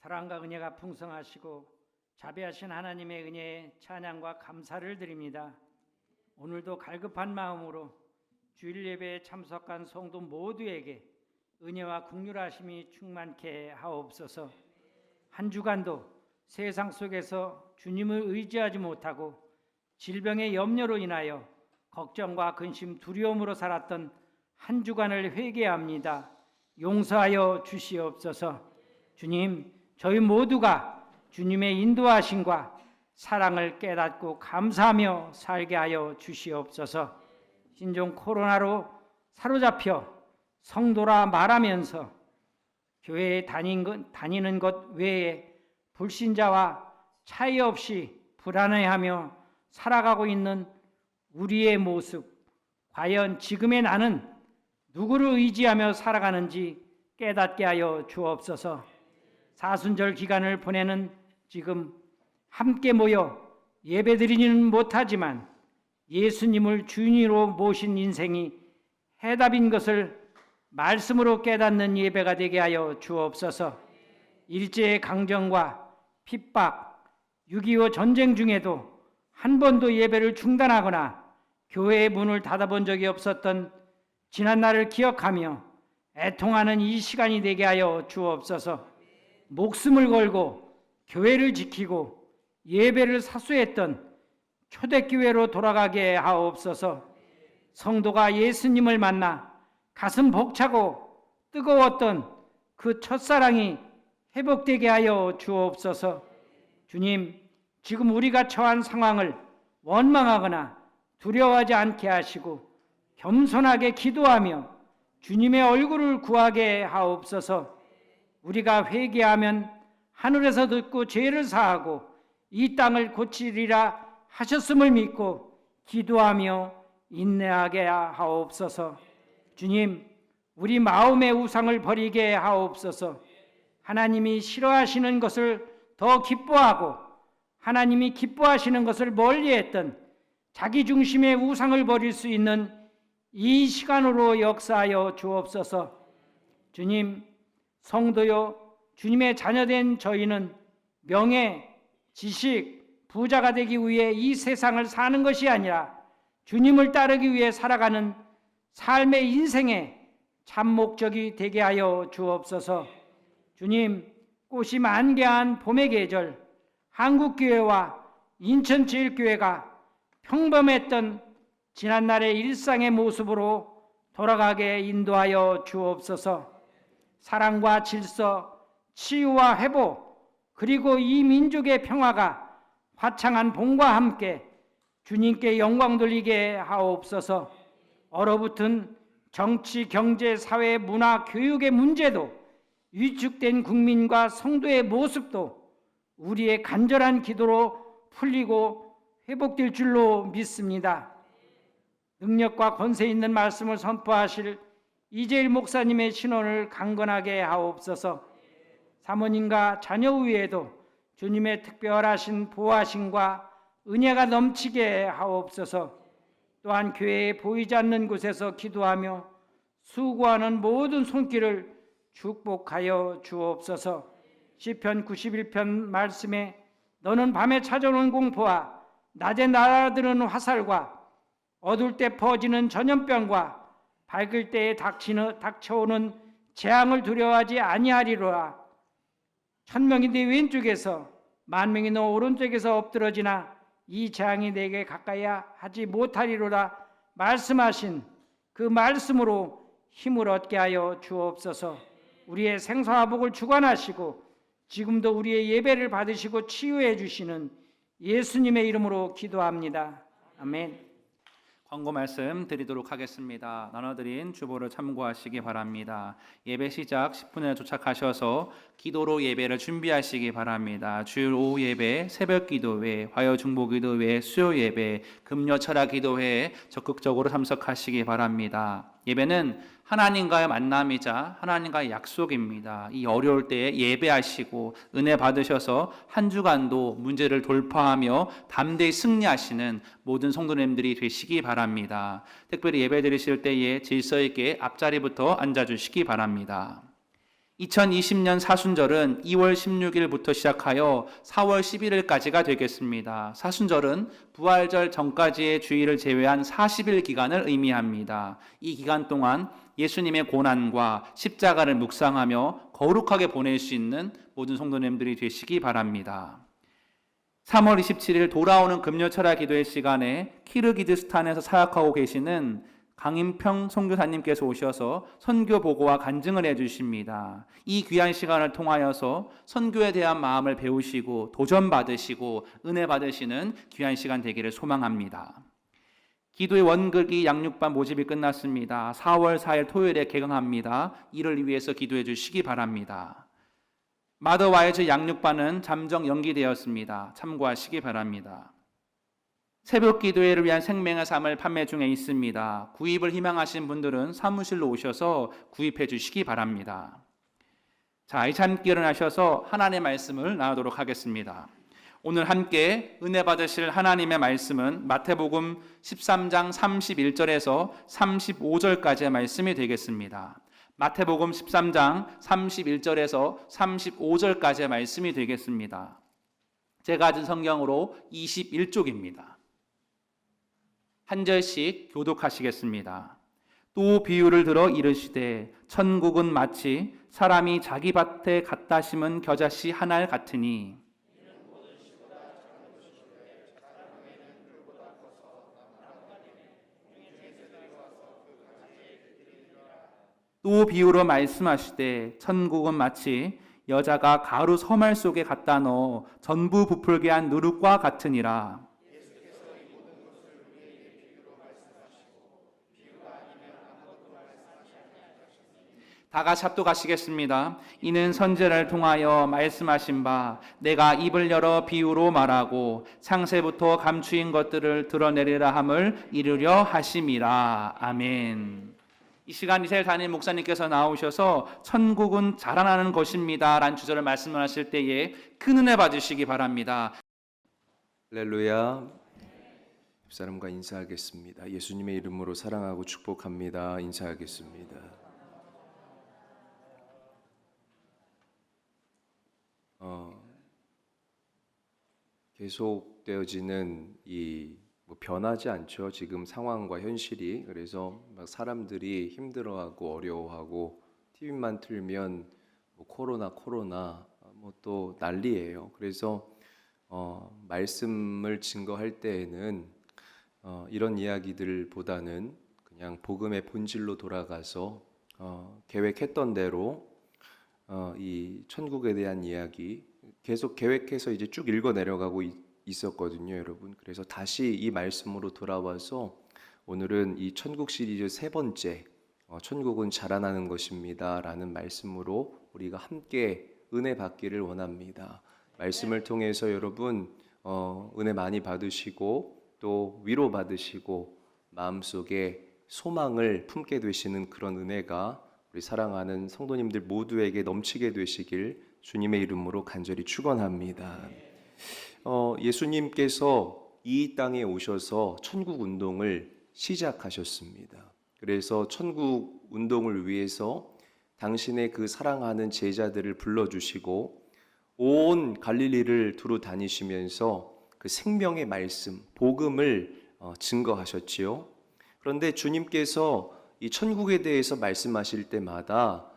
사랑과 은혜가 풍성하시고 자비하신 하나님의 은혜에 찬양과 감사를 드립니다. 오늘도 갈급한 마음으로 주일 예배에 참석한 성도 모두에게 은혜와 긍휼하심이 충만케 하옵소서. 한 주간도 세상 속에서 주님을 의지하지 못하고 질병의 염려로 인하여 걱정과 근심, 두려움으로 살았던 한 주간을 회개합니다. 용서하여 주시옵소서. 주님, 저희 모두가 주님의 인도하심과 사랑을 깨닫고 감사하며 살게 하여 주시옵소서. 신종 코로나로 사로잡혀 성도라 말하면서 교회에 다니는 것 외에 불신자와 차이 없이 불안해하며 살아가고 있는 우리의 모습, 과연 지금의 나는 누구를 의지하며 살아가는지 깨닫게 하여 주옵소서. 사순절 기간을 보내는 지금 함께 모여 예배드리지는 못하지만 예수님을 주인으로 모신 인생이 해답인 것을 말씀으로 깨닫는 예배가 되게 하여 주옵소서. 일제의 강정과 핍박, 6.25 전쟁 중에도 한 번도 예배를 중단하거나 교회의 문을 닫아본 적이 없었던 지난 날을 기억하며 애통하는 이 시간이 되게 하여 주옵소서. 목숨을 걸고 교회를 지키고 예배를 사수했던 초대교회로 돌아가게 하옵소서. 성도가 예수님을 만나 가슴 벅차고 뜨거웠던 그 첫사랑이 회복되게 하여 주옵소서. 주님, 지금 우리가 처한 상황을 원망하거나 두려워하지 않게 하시고 겸손하게 기도하며 주님의 얼굴을 구하게 하옵소서. 우리가 회개하면 하늘에서 듣고 죄를 사하고 이 땅을 고치리라 하셨음을 믿고 기도하며 인내하게 하옵소서. 주님, 우리 마음의 우상을 버리게 하옵소서. 하나님이 싫어하시는 것을 더 기뻐하고 하나님이 기뻐하시는 것을 멀리했던 자기 중심의 우상을 버릴 수 있는 이 시간으로 역사하여 주옵소서. 주님, 성도요, 주님의 자녀된 저희는 명예, 지식, 부자가 되기 위해 이 세상을 사는 것이 아니라 주님을 따르기 위해 살아가는 삶의 인생의 참 목적이 되게 하여 주옵소서. 주님, 꽃이 만개한 봄의 계절, 한국교회와 인천제일교회가 평범했던 지난날의 일상의 모습으로 돌아가게 인도하여 주옵소서. 사랑과 질서, 치유와 회복, 그리고 이 민족의 평화가 화창한 봄과 함께 주님께 영광 돌리게 하옵소서. 얼어붙은 정치, 경제, 사회, 문화, 교육의 문제도 위축된 국민과 성도의 모습도 우리의 간절한 기도로 풀리고 회복될 줄로 믿습니다. 능력과 권세 있는 말씀을 선포하실 이재일 목사님의 신원을 강건하게 하옵소서. 사모님과 자녀 위에도 주님의 특별하신 보호하심과 은혜가 넘치게 하옵소서. 또한 교회에 보이지 않는 곳에서 기도하며 수고하는 모든 손길을 축복하여 주옵소서. 시편 91편 말씀에 너는 밤에 찾아오는 공포와 낮에 날아드는 화살과 어두울 때 퍼지는 전염병과 밝을 때에 닥쳐오는 재앙을 두려워하지 아니하리로라. 1000명이 네 왼쪽에서 10,000명이 너 오른쪽에서 엎드러지나 이 재앙이 내게 가까이 하지 못하리로라 말씀하신 그 말씀으로 힘을 얻게 하여 주옵소서. 우리의 생사와 복을 주관하시고 지금도 우리의 예배를 받으시고 치유해 주시는 예수님의 이름으로 기도합니다. 아멘. 광고 말씀 드리도록 하겠습니다. 나눠드린 주보를 참고하시기 바랍니다. 예배 시작 10분에 도착하셔서 기도로 예배를 준비하시기 바랍니다. 주일 오후 예배, 새벽 기도회, 화요 중보 기도회, 수요 예배, 금요 철학 기도회에 적극적으로 참석하시기 바랍니다. 예배는 하나님과의 만남이자 하나님과의 약속입니다. 이 어려울 때에 예배하시고 은혜 받으셔서 한 주간도 문제를 돌파하며 담대히 승리하시는 모든 성도님들이 되시기 바랍니다. 특별히 예배 드리실 때에 질서 있게 앞자리부터 앉아주시기 바랍니다. 2020년 사순절은 2월 16일부터 시작하여 4월 11일까지가 되겠습니다. 사순절은 부활절 전까지의 주일을 제외한 40일 기간을 의미합니다. 이 기간 동안 예수님의 고난과 십자가를 묵상하며 거룩하게 보낼 수 있는 모든 성도님들이 되시기 바랍니다. 3월 27일 돌아오는 금요철야 기도회 시간에 키르기즈스탄에서 사역하고 계시는 강인평 선교사님께서 오셔서 선교 보고와 간증을 해주십니다. 이 귀한 시간을 통하여서 선교에 대한 마음을 배우시고 도전받으시고 은혜 받으시는 귀한 시간 되기를 소망합니다. 기도의 원극이 양육반 모집이 끝났습니다. 4월 4일 토요일에 개강합니다. 이를 위해서 기도해 주시기 바랍니다. 마더와이즈 양육반은 잠정 연기되었습니다. 참고하시기 바랍니다. 새벽 기도회를 위한 생명의 삶을 판매 중에 있습니다. 구입을 희망하신 분들은 사무실로 오셔서 구입해 주시기 바랍니다. 자, 이제 함께 일어나셔서 하나님의 말씀을 나누도록 하겠습니다. 오늘 함께 은혜 받으실 하나님의 말씀은 마태복음 13장 31절에서 35절까지의 말씀이 되겠습니다. 마태복음 13장 31절에서 35절까지의 말씀이 되겠습니다. 제가 가진 성경으로 21쪽입니다. 한 절씩 교독하시겠습니다. 또 비유를 들어 이르시되 천국은 마치 사람이 자기 밭에 갖다 심은 겨자씨 한 알 같으니 또 비유로 말씀하시되 천국은 마치 여자가 가루 서말 속에 갖다 넣어 전부 부풀게 한 누룩과 같으니라. 다 같이 합독하시겠습니다. 이는 선지자를 통하여 말씀하신 바 내가 입을 열어 비유로 말하고 창세부터 감추인 것들을 드러내리라 함을 이루려 하심이라. 아멘. 이 시간 이스라엘 담임 목사님께서 나오셔서 천국은 자라나는 것입니다 라는 주제를 말씀하실 때에 큰 은혜 받으시기 바랍니다. 할렐루야. 집사람과 인사하겠습니다. 예수님의 이름으로 사랑하고 축복합니다. 인사하겠습니다. 계속되어지는 이 변하지 않죠. 지금 상황과 현실이. 그래서 막 사람들이 힘들어하고 어려워하고 TV만 틀면 코로나 또 난리예요. 그래서 말씀을 증거할 때에는 이런 이야기들보다는 그냥 복음의 본질로 돌아가서 계획했던 대로 이 천국에 대한 이야기 계속 계획해서 이제 쭉 읽어 내려가고 있었거든요, 여러분. 그래서 다시 이 말씀으로 돌아와서 오늘은 이 천국 시리즈 세 번째 천국은 자라나는 것입니다라는 말씀으로 우리가 함께 은혜 받기를 원합니다. 말씀을 통해서 여러분 은혜 많이 받으시고 또 위로 받으시고 마음속에 소망을 품게 되시는 그런 은혜가 우리 사랑하는 성도님들 모두에게 넘치게 되시길 주님의 이름으로 간절히 축원합니다. 예수님께서 이 땅에 오셔서 천국 운동을 시작하셨습니다. 그래서 천국 운동을 위해서 당신의 그 사랑하는 제자들을 불러주시고 온 갈릴리를 두루 다니시면서 그 생명의 말씀, 복음을 증거하셨지요. 그런데 주님께서 이 천국에 대해서 말씀하실 때마다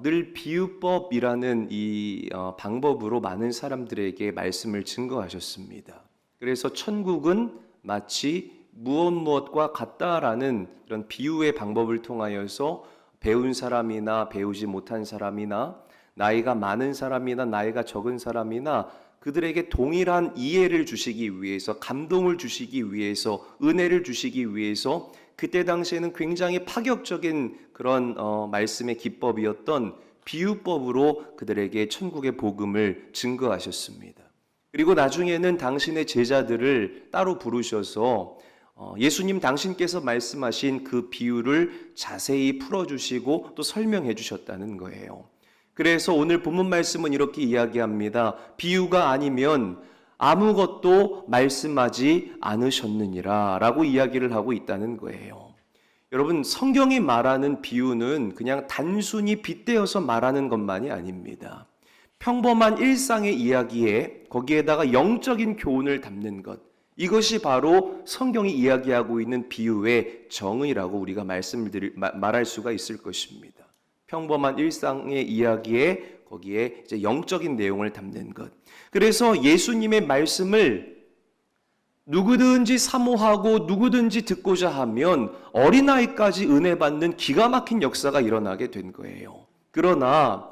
늘 비유법이라는 이 방법으로 많은 사람들에게 말씀을 증거하셨습니다. 그래서 천국은 마치 무엇과 같다라는 그런 비유의 방법을 통하여서 배운 사람이나 배우지 못한 사람이나 나이가 많은 사람이나 나이가 적은 사람이나 그들에게 동일한 이해를 주시기 위해서, 감동을 주시기 위해서, 은혜를 주시기 위해서 그때 당시에는 굉장히 파격적인 그런 말씀의 기법이었던 비유법으로 그들에게 천국의 복음을 증거하셨습니다. 그리고 나중에는 당신의 제자들을 따로 부르셔서 예수님 당신께서 말씀하신 그 비유를 자세히 풀어주시고 또 설명해 주셨다는 거예요. 그래서 오늘 본문 말씀은 이렇게 이야기합니다. 비유가 아니면 아무것도 말씀하지 않으셨느니라 라고 이야기를 하고 있다는 거예요. 여러분, 성경이 말하는 비유는 그냥 단순히 빗대어서 말하는 것만이 아닙니다. 평범한 일상의 이야기에 거기에다가 영적인 교훈을 담는 것, 이것이 바로 성경이 이야기하고 있는 비유의 정의라고 우리가 말할 수가 있을 것입니다. 평범한 일상의 이야기에 거기에 이제 영적인 내용을 담는 것. 그래서 예수님의 말씀을 누구든지 사모하고 누구든지 듣고자 하면 어린아이까지 은혜 받는 기가 막힌 역사가 일어나게 된 거예요. 그러나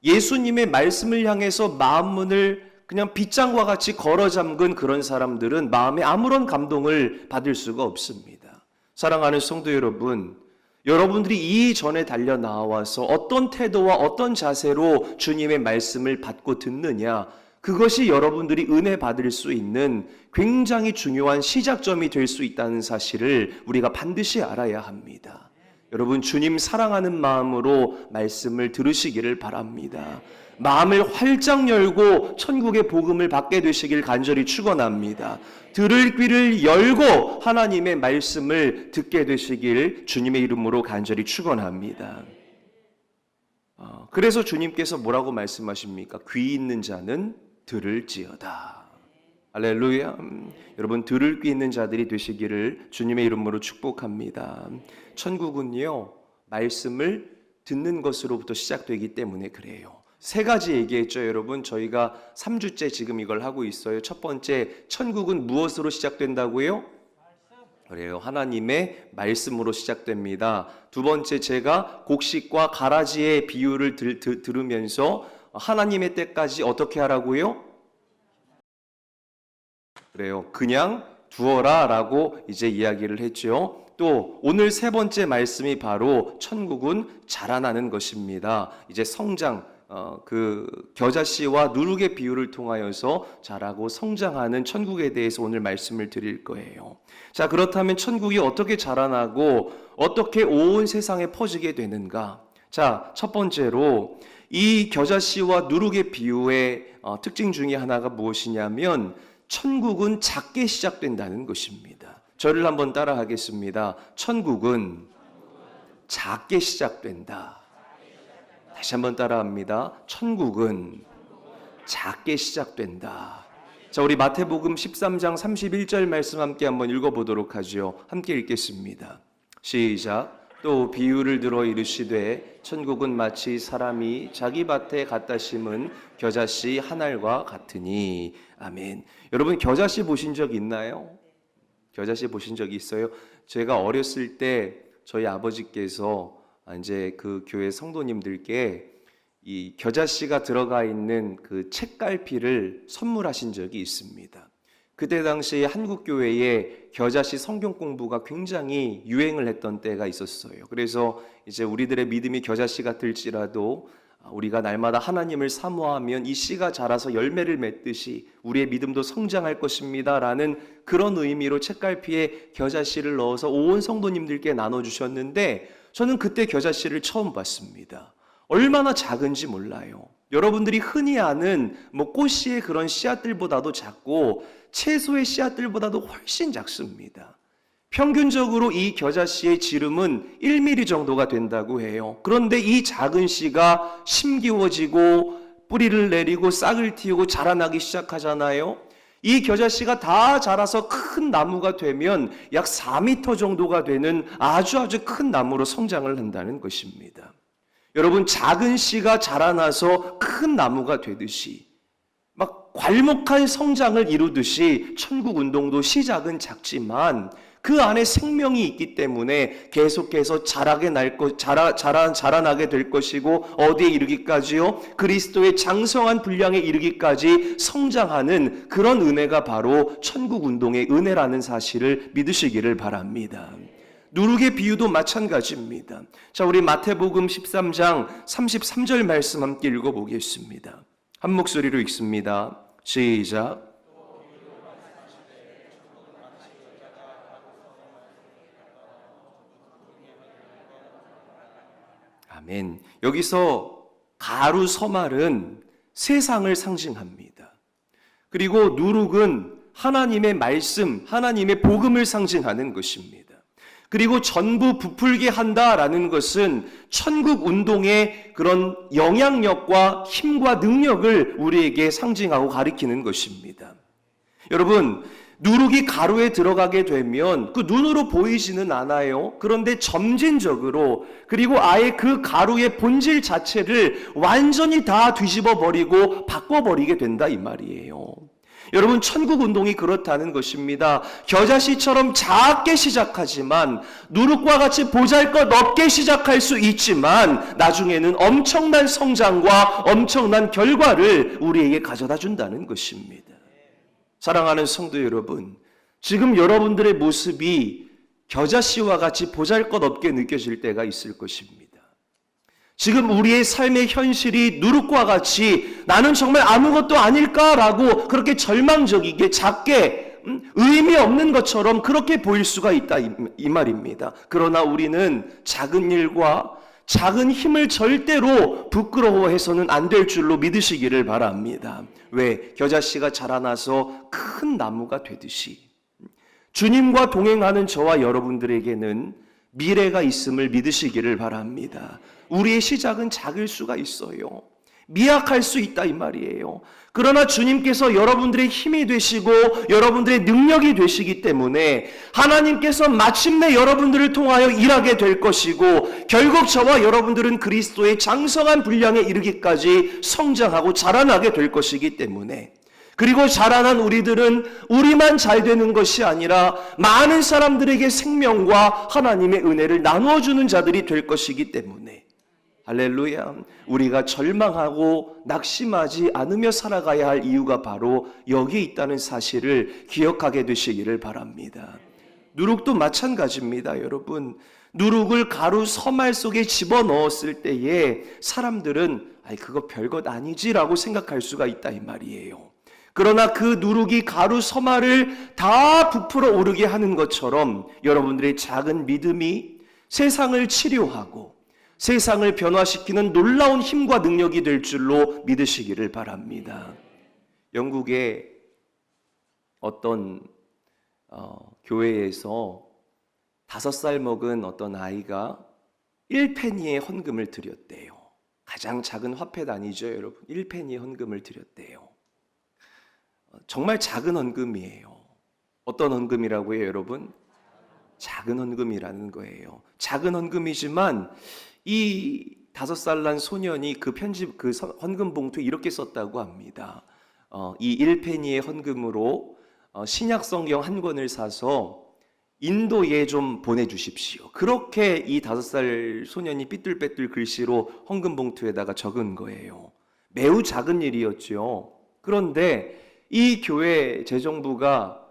예수님의 말씀을 향해서 마음문을 그냥 빗장과 같이 걸어 잠근 그런 사람들은 마음에 아무런 감동을 받을 수가 없습니다. 사랑하는 성도 여러분, 여러분들이 이전에 달려 나와서 어떤 태도와 어떤 자세로 주님의 말씀을 받고 듣느냐, 그것이 여러분들이 은혜 받을 수 있는 굉장히 중요한 시작점이 될 수 있다는 사실을 우리가 반드시 알아야 합니다. 여러분, 주님 사랑하는 마음으로 말씀을 들으시기를 바랍니다. 마음을 활짝 열고 천국의 복음을 받게 되시길 간절히 축원합니다. 들을 귀를 열고 하나님의 말씀을 듣게 되시길 주님의 이름으로 간절히 축원합니다. 그래서 주님께서 뭐라고 말씀하십니까? 귀 있는 자는 들을지어다. 할렐루야. 여러분, 들을 귀 있는 자들이 되시기를 주님의 이름으로 축복합니다. 천국은요, 말씀을 듣는 것으로부터 시작되기 때문에 그래요. 세 가지 얘기했죠, 여러분. 저희가 3주째 지금 이걸 하고 있어요. 첫 번째, 천국은 무엇으로 시작된다고요? 그래요. 하나님의 말씀으로 시작됩니다. 두 번째, 제가 곡식과 가라지의 비유를 들으면서 하나님의 때까지 어떻게 하라고요? 그래요. 그냥 두어라 라고 이제 이야기를 했죠. 또 오늘 세 번째 말씀이 바로 천국은 자라나는 것입니다. 이제 성장, 그 겨자씨와 누룩의 비유를 통하여서 자라고 성장하는 천국에 대해서 오늘 말씀을 드릴 거예요. 자, 그렇다면 천국이 어떻게 자라나고 어떻게 온 세상에 퍼지게 되는가? 자, 첫 번째로 이 겨자씨와 누룩의 비유의 특징 중에 하나가 무엇이냐면 천국은 작게 시작된다는 것입니다. 저를 한번 따라 하겠습니다. 천국은 작게 시작된다. 다시 한번 따라합니다. 천국은 작게 시작된다. 자, 우리 마태복음 13장 31절 말씀 함께 한번 읽어보도록 하죠. 함께 읽겠습니다. 시작. 또 비유를 들어 이르시되 천국은 마치 사람이 자기 밭에 갖다 심은 겨자씨 한 알과 같으니. 아멘. 여러분, 겨자씨 보신 적 있나요? 겨자씨 보신 적 있어요? 제가 어렸을 때 저희 아버지께서 이제 그 교회 성도님들께 이 겨자씨가 들어가 있는 그 책갈피를 선물하신 적이 있습니다. 그때 당시에 한국 교회에 겨자씨 성경 공부가 굉장히 유행을 했던 때가 있었어요. 그래서 이제 우리들의 믿음이 겨자씨 같을지라도 우리가 날마다 하나님을 사모하면 이 씨가 자라서 열매를 맺듯이 우리의 믿음도 성장할 것입니다라는 그런 의미로 책갈피에 겨자씨를 넣어서 온 성도님들께 나눠주셨는데 저는 그때 겨자씨를 처음 봤습니다. 얼마나 작은지 몰라요. 여러분들이 흔히 아는 꽃씨의 그런 씨앗들보다도 작고 채소의 씨앗들보다도 훨씬 작습니다. 평균적으로 이 겨자씨의 지름은 1mm 정도가 된다고 해요. 그런데 이 작은 씨가 심기워지고 뿌리를 내리고 싹을 틔우고 자라나기 시작하잖아요. 이 겨자씨가 다 자라서 큰 나무가 되면 약 4m 정도가 되는 아주 큰 나무로 성장을 한다는 것입니다. 여러분, 작은 씨가 자라나서 큰 나무가 되듯이 막 괄목한 성장을 이루듯이 천국 운동도 시작은 작지만 그 안에 생명이 있기 때문에 계속해서 자라나게 될 것이고 어디에 이르기까지요? 그리스도의 장성한 분량에 이르기까지 성장하는 그런 은혜가 바로 천국 운동의 은혜라는 사실을 믿으시기를 바랍니다. 누룩의 비유도 마찬가지입니다. 자, 우리 마태복음 13장 33절 말씀 함께 읽어보겠습니다. 한 목소리로 읽습니다. 시작. 아멘. 여기서 가루 서말은 세상을 상징합니다. 그리고 누룩은 하나님의 말씀, 하나님의 복음을 상징하는 것입니다. 그리고 전부 부풀게 한다라는 것은 천국 운동의 그런 영향력과 힘과 능력을 우리에게 상징하고 가리키는 것입니다. 여러분, 누룩이 가루에 들어가게 되면 그 눈으로 보이지는 않아요. 그런데 점진적으로, 그리고 아예 그 가루의 본질 자체를 완전히 다 뒤집어 버리고 바꿔 버리게 된다 이 말이에요. 여러분, 천국 운동이 그렇다는 것입니다. 겨자씨처럼 작게 시작하지만 누룩과 같이 보잘것없게 시작할 수 있지만 나중에는 엄청난 성장과 엄청난 결과를 우리에게 가져다 준다는 것입니다. 사랑하는 성도 여러분, 지금 여러분들의 모습이 겨자씨와 같이 보잘것없게 느껴질 때가 있을 것입니다. 지금 우리의 삶의 현실이 누룩과 같이 나는 정말 아무것도 아닐까라고 그렇게 절망적이게 작게 의미 없는 것처럼 그렇게 보일 수가 있다 이 말입니다. 그러나 우리는 작은 일과 작은 힘을 절대로 부끄러워해서는 안 될 줄로 믿으시기를 바랍니다. 왜? 겨자씨가 자라나서 큰 나무가 되듯이 주님과 동행하는 저와 여러분들에게는 미래가 있음을 믿으시기를 바랍니다. 우리의 시작은 작을 수가 있어요. 미약할 수 있다 이 말이에요. 그러나 주님께서 여러분들의 힘이 되시고 여러분들의 능력이 되시기 때문에 하나님께서 마침내 여러분들을 통하여 일하게 될 것이고 결국 저와 여러분들은 그리스도의 장성한 분량에 이르기까지 성장하고 자라나게 될 것이기 때문에, 그리고 자라난 우리들은 우리만 잘 되는 것이 아니라 많은 사람들에게 생명과 하나님의 은혜를 나누어주는 자들이 될 것이기 때문에 할렐루야, 우리가 절망하고 낙심하지 않으며 살아가야 할 이유가 바로 여기에 있다는 사실을 기억하게 되시기를 바랍니다. 누룩도 마찬가지입니다. 여러분, 누룩을 가루 서말 속에 집어넣었을 때에 사람들은 그거 별것 아니지라고 생각할 수가 있다 이 말이에요. 그러나 그 누룩이 가루 서말을 다 부풀어 오르게 하는 것처럼 여러분들의 작은 믿음이 세상을 치료하고 세상을 변화시키는 놀라운 힘과 능력이 될 줄로 믿으시기를 바랍니다. 영국의 어떤 교회에서 5살 먹은 어떤 아이가 1페니의 헌금을 드렸대요. 가장 작은 화폐단위죠, 여러분. 1페니의 헌금을 드렸대요. 정말 작은 헌금이에요. 어떤 헌금이라고 해요, 여러분? 작은 헌금이라는 거예요. 작은 헌금이지만 이 5살 난 소년이 그 헌금 봉투에 이렇게 썼다고 합니다. 이 1페니의 헌금으로 신약 성경 한 권을 사서 인도에 좀 보내주십시오. 그렇게 이 5살 소년이 삐뚤빼뚤 글씨로 헌금 봉투에다가 적은 거예요. 매우 작은 일이었죠. 그런데 이 교회 재정부가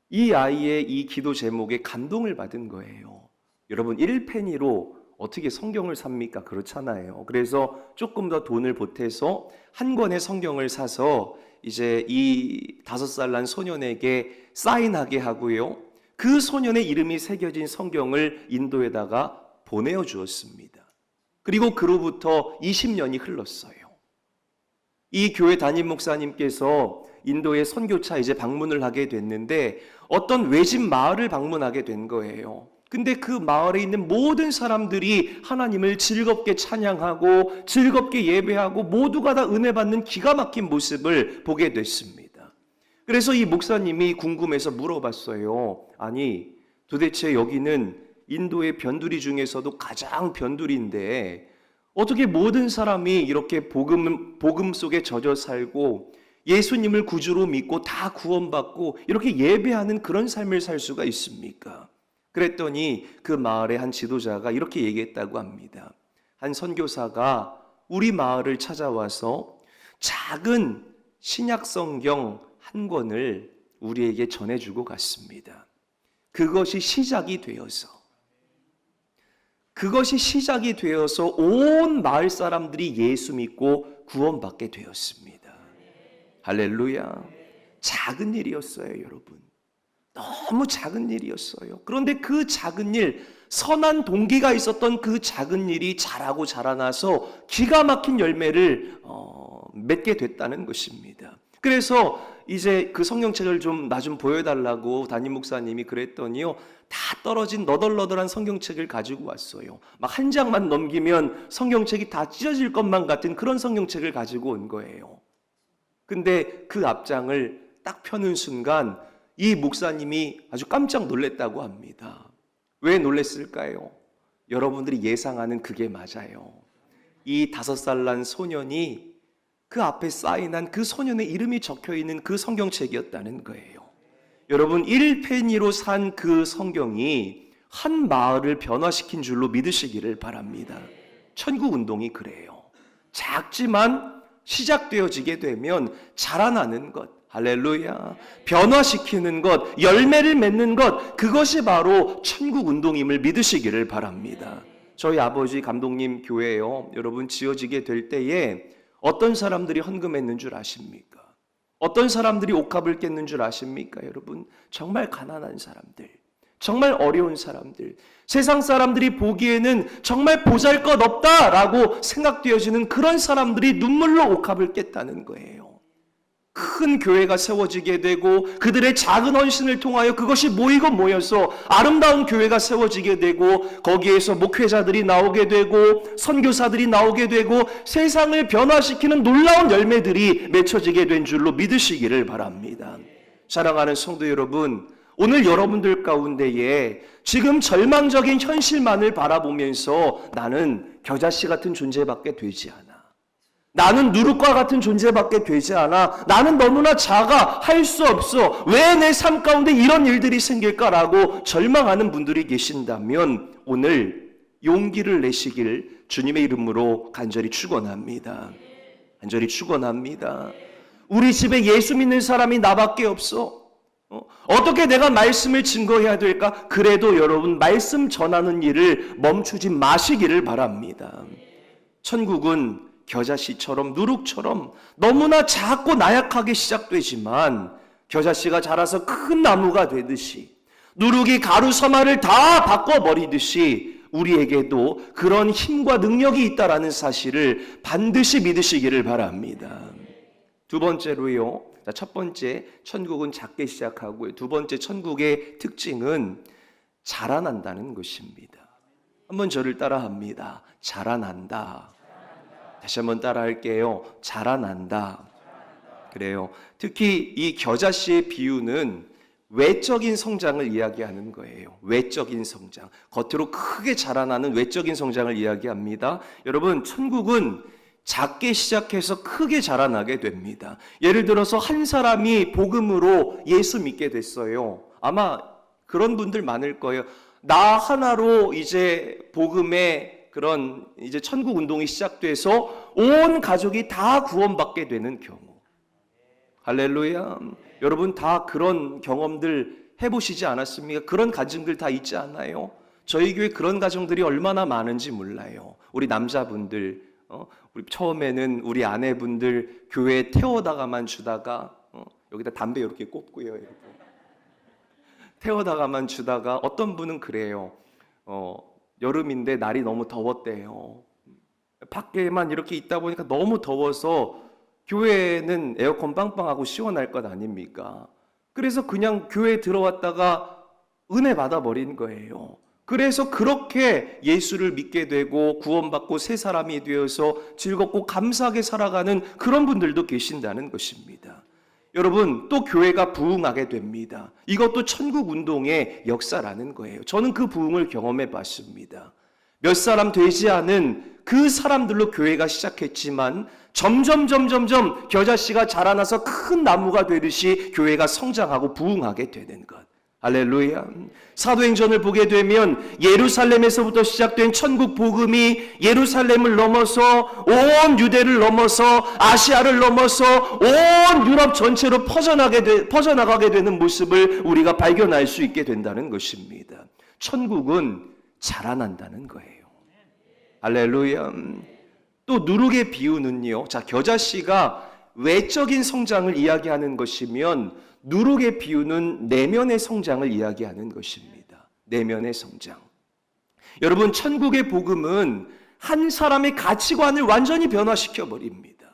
이 아이의 이 기도 제목에 감동을 받은 거예요. 여러분, 1페니로 어떻게 성경을 삽니까? 그렇잖아요. 그래서 조금 더 돈을 보태서 한 권의 성경을 사서 이제 이 5살 난 소년에게 사인하게 하고요. 그 소년의 이름이 새겨진 성경을 인도에다가 보내어 주었습니다. 그리고 그로부터 20년이 흘렀어요. 이 교회 담임 목사님께서 인도에 선교차 이제 방문을 하게 됐는데 어떤 외집 마을을 방문하게 된 거예요. 근데 그 마을에 있는 모든 사람들이 하나님을 즐겁게 찬양하고 즐겁게 예배하고 모두가 다 은혜 받는 기가 막힌 모습을 보게 됐습니다. 그래서 이 목사님이 궁금해서 물어봤어요. 아니, 도대체 여기는 인도의 변두리 중에서도 가장 변두리인데 어떻게 모든 사람이 이렇게 복음 속에 젖어 살고 예수님을 구주로 믿고 다 구원받고 이렇게 예배하는 그런 삶을 살 수가 있습니까? 그랬더니 그 마을의 한 지도자가 이렇게 얘기했다고 합니다. 한 선교사가 우리 마을을 찾아와서 작은 신약 성경 한 권을 우리에게 전해주고 갔습니다. 그것이 시작이 되어서 온 마을 사람들이 예수 믿고 구원받게 되었습니다. 할렐루야. 작은 일이었어요, 여러분. 너무 작은 일이었어요. 그런데 그 작은 일, 선한 동기가 있었던 그 작은 일이 자라고 자라나서 기가 막힌 열매를 맺게 됐다는 것입니다. 그래서 이제 그 성경책을 좀 나 좀 보여달라고 담임 목사님이 그랬더니요, 다 떨어진 너덜너덜한 성경책을 가지고 왔어요. 막 한 장만 넘기면 성경책이 다 찢어질 것만 같은 그런 성경책을 가지고 온 거예요. 근데 그 앞장을 딱 펴는 순간 이 목사님이 아주 깜짝 놀랐다고 합니다. 왜 놀랐을까요? 여러분들이 예상하는 그게 맞아요. 이 5살 난 소년이 그 앞에 사인한 그 소년의 이름이 적혀있는 그 성경책이었다는 거예요. 여러분, 1페니로 산 그 성경이 한 마을을 변화시킨 줄로 믿으시기를 바랍니다. 천국운동이 그래요. 작지만 시작되어지게 되면 자라나는 것, 할렐루야, 변화시키는 것, 열매를 맺는 것, 그것이 바로 천국운동임을 믿으시기를 바랍니다. 저희 아버지 감독님 교회요, 여러분 지어지게 될 때에 어떤 사람들이 헌금했는 줄 아십니까? 어떤 사람들이 옥합을 깼는 줄 아십니까? 여러분, 정말 가난한 사람들, 정말 어려운 사람들, 세상 사람들이 보기에는 정말 보잘것없다라고 생각되어지는 그런 사람들이 눈물로 옥합을 깼다는 거예요. 큰 교회가 세워지게 되고 그들의 작은 헌신을 통하여 그것이 모이고 모여서 아름다운 교회가 세워지게 되고 거기에서 목회자들이 나오게 되고 선교사들이 나오게 되고 세상을 변화시키는 놀라운 열매들이 맺혀지게 된 줄로 믿으시기를 바랍니다. 사랑하는 성도 여러분, 오늘 여러분들 가운데에 지금 절망적인 현실만을 바라보면서 나는 겨자씨 같은 존재밖에 되지 않아, 나는 누룩과 같은 존재밖에 되지 않아, 나는 너무나 작아, 할 수 없어, 왜 내 삶 가운데 이런 일들이 생길까라고 절망하는 분들이 계신다면 오늘 용기를 내시길 주님의 이름으로 간절히 축원합니다. 간절히 축원합니다. 우리 집에 예수 믿는 사람이 나밖에 없어. 어떻게 내가 말씀을 증거해야 될까? 그래도 여러분, 말씀 전하는 일을 멈추지 마시기를 바랍니다. 천국은 겨자씨처럼, 누룩처럼 너무나 작고 나약하게 시작되지만 겨자씨가 자라서 큰 나무가 되듯이, 누룩이 가루 서마를 다 바꿔버리듯이 우리에게도 그런 힘과 능력이 있다라는 사실을 반드시 믿으시기를 바랍니다. 두 번째로요, 첫 번째, 천국은 작게 시작하고요. 두 번째, 천국의 특징은 자라난다는 것입니다. 한번 저를 따라합니다. 자라난다. 다시 한번 따라할게요. 자라난다. 그래요. 특히 이 겨자씨의 비유는 외적인 성장을 이야기하는 거예요. 외적인 성장. 겉으로 크게 자라나는 외적인 성장을 이야기합니다. 여러분, 천국은 작게 시작해서 크게 자라나게 됩니다. 예를 들어서 한 사람이 복음으로 예수 믿게 됐어요. 아마 그런 분들 많을 거예요. 나 하나로 이제 복음의 그런 이제 천국 운동이 시작돼서 온 가족이 다 구원받게 되는 경우. 할렐루야. 여러분 다 그런 경험들 해보시지 않았습니까? 그런 가정들 다 있지 않나요? 저희 교회 그런 가정들이 얼마나 많은지 몰라요. 우리 남자분들, 우리 처음에는 우리 아내분들 교회에 태워다가만 주다가 여기다 담배 이렇게 꽂고요. 이렇게. 태워다가만 주다가 어떤 분은 그래요. 여름인데 날이 너무 더웠대요. 밖에만 이렇게 있다 보니까 너무 더워서 교회는 에어컨 빵빵하고 시원할 것 아닙니까? 그래서 그냥 교회에 들어왔다가 은혜 받아버린 거예요. 그래서 그렇게 예수를 믿게 되고 구원받고 새 사람이 되어서 즐겁고 감사하게 살아가는 그런 분들도 계신다는 것입니다. 여러분, 또 교회가 부흥하게 됩니다. 이것도 천국 운동의 역사라는 거예요. 저는 그 부흥을 경험해 봤습니다. 몇 사람 되지 않은 그 사람들로 교회가 시작했지만 점점 겨자씨가 자라나서 큰 나무가 되듯이 교회가 성장하고 부흥하게 되는 것. 할렐루야. 사도행전을 보게 되면 예루살렘에서부터 시작된 천국 복음이 예루살렘을 넘어서 온 유대를 넘어서 아시아를 넘어서 온 유럽 전체로 퍼져나가게 되는 모습을 우리가 발견할 수 있게 된다는 것입니다. 천국은 자라난다는 거예요. 할렐루야. 또 누룩의 비유는요, 자, 겨자씨가 외적인 성장을 이야기하는 것이면 누룩의 비유는 내면의 성장을 이야기하는 것입니다. 내면의 성장. 여러분, 천국의 복음은 한 사람의 가치관을 완전히 변화시켜 버립니다.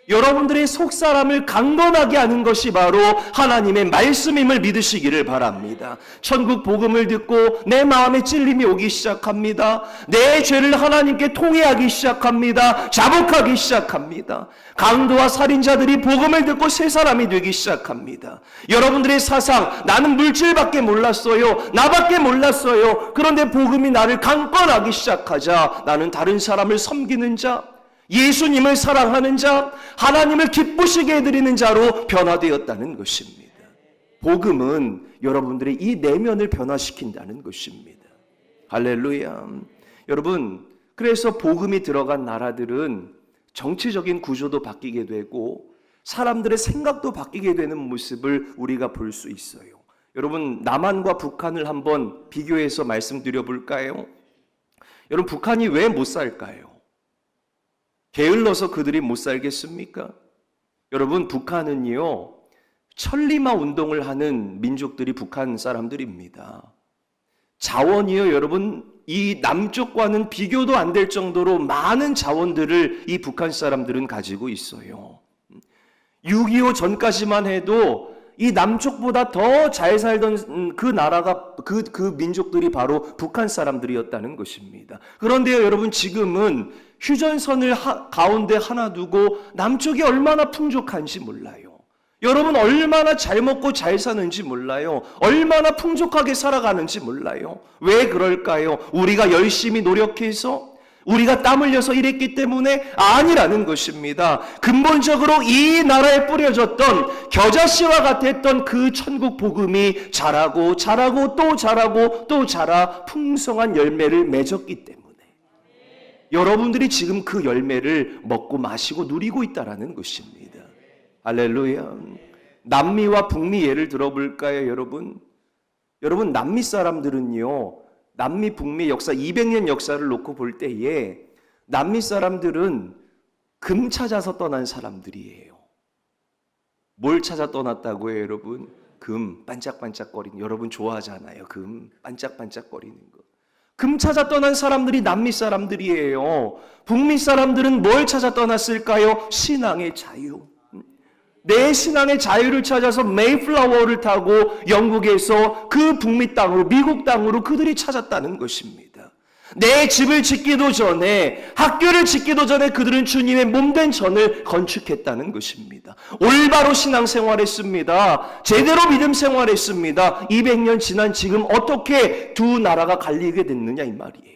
여러분들의 속사람을 강건하게 하는 것이 바로 하나님의 말씀임을 믿으시기를 바랍니다. 천국 복음을 듣고 내 마음에 찔림이 오기 시작합니다. 내 죄를 하나님께 통회하기 시작합니다. 자복하기 시작합니다. 강도와 살인자들이 복음을 듣고 새 사람이 되기 시작합니다. 여러분들의 사상, 나는 물질밖에 몰랐어요. 나밖에 몰랐어요. 그런데 복음이 나를 강건하기 시작하자 나는 다른 사람을 섬기는 자, 예수님을 사랑하는 자, 하나님을 기쁘시게 해드리는 자로 변화되었다는 것입니다. 복음은 여러분들의 이 내면을 변화시킨다는 것입니다. 할렐루야. 여러분, 그래서 복음이 들어간 나라들은 정치적인 구조도 바뀌게 되고 사람들의 생각도 바뀌게 되는 모습을 우리가 볼 수 있어요. 여러분, 남한과 북한을 한번 비교해서 말씀드려 볼까요? 여러분, 북한이 왜 못 살까요? 게을러서 그들이 못 살겠습니까? 여러분, 북한은요, 천리마 운동을 하는 민족들이 북한 사람들입니다. 자원이요, 여러분, 이 남쪽과는 비교도 안 될 정도로 많은 자원들을 이 북한 사람들은 가지고 있어요. 6.25 전까지만 해도 이 남쪽보다 더 잘 살던 그 나라가 그 민족들이 바로 북한 사람들이었다는 것입니다. 그런데요, 여러분, 지금은 휴전선을 가운데 하나 두고 남쪽이 얼마나 풍족한지 몰라요. 여러분, 얼마나 잘 먹고 잘 사는지 몰라요. 얼마나 풍족하게 살아가는지 몰라요. 왜 그럴까요? 우리가 열심히 노력해서, 우리가 땀 흘려서 일했기 때문에? 아니라는 것입니다. 근본적으로 이 나라에 뿌려졌던 겨자씨와 같았던 그 천국 복음이 자라고 자라고 또 자라고 또 자라 풍성한 열매를 맺었기 때문에 여러분들이 지금 그 열매를 먹고 마시고 누리고 있다는 것입니다. 할렐루야. 남미와 북미 예를 들어볼까요, 여러분? 여러분, 남미 사람들은요, 남미 북미 역사 200년 역사를 놓고 볼 때에 남미 사람들은 금 찾아서 떠난 사람들이에요. 뭘 찾아 떠났다고요, 여러분? 금 반짝반짝거리는, 여러분 좋아하잖아요. 금 반짝반짝거리는 거. 금 찾아 떠난 사람들이 남미 사람들이에요. 북미 사람들은 뭘 찾아 떠났을까요? 신앙의 자유. 내 신앙의 자유를 찾아서 메이플라워를 타고 영국에서 그 북미 땅으로, 미국 땅으로 그들이 찾았다는 것입니다. 내 집을 짓기도 전에, 학교를 짓기도 전에 그들은 주님의 몸된 전을 건축했다는 것입니다. 올바로 신앙생활했습니다. 제대로 믿음 생활했습니다. 200년 지난 지금 어떻게 두 나라가 갈리게 됐느냐 이 말이에요.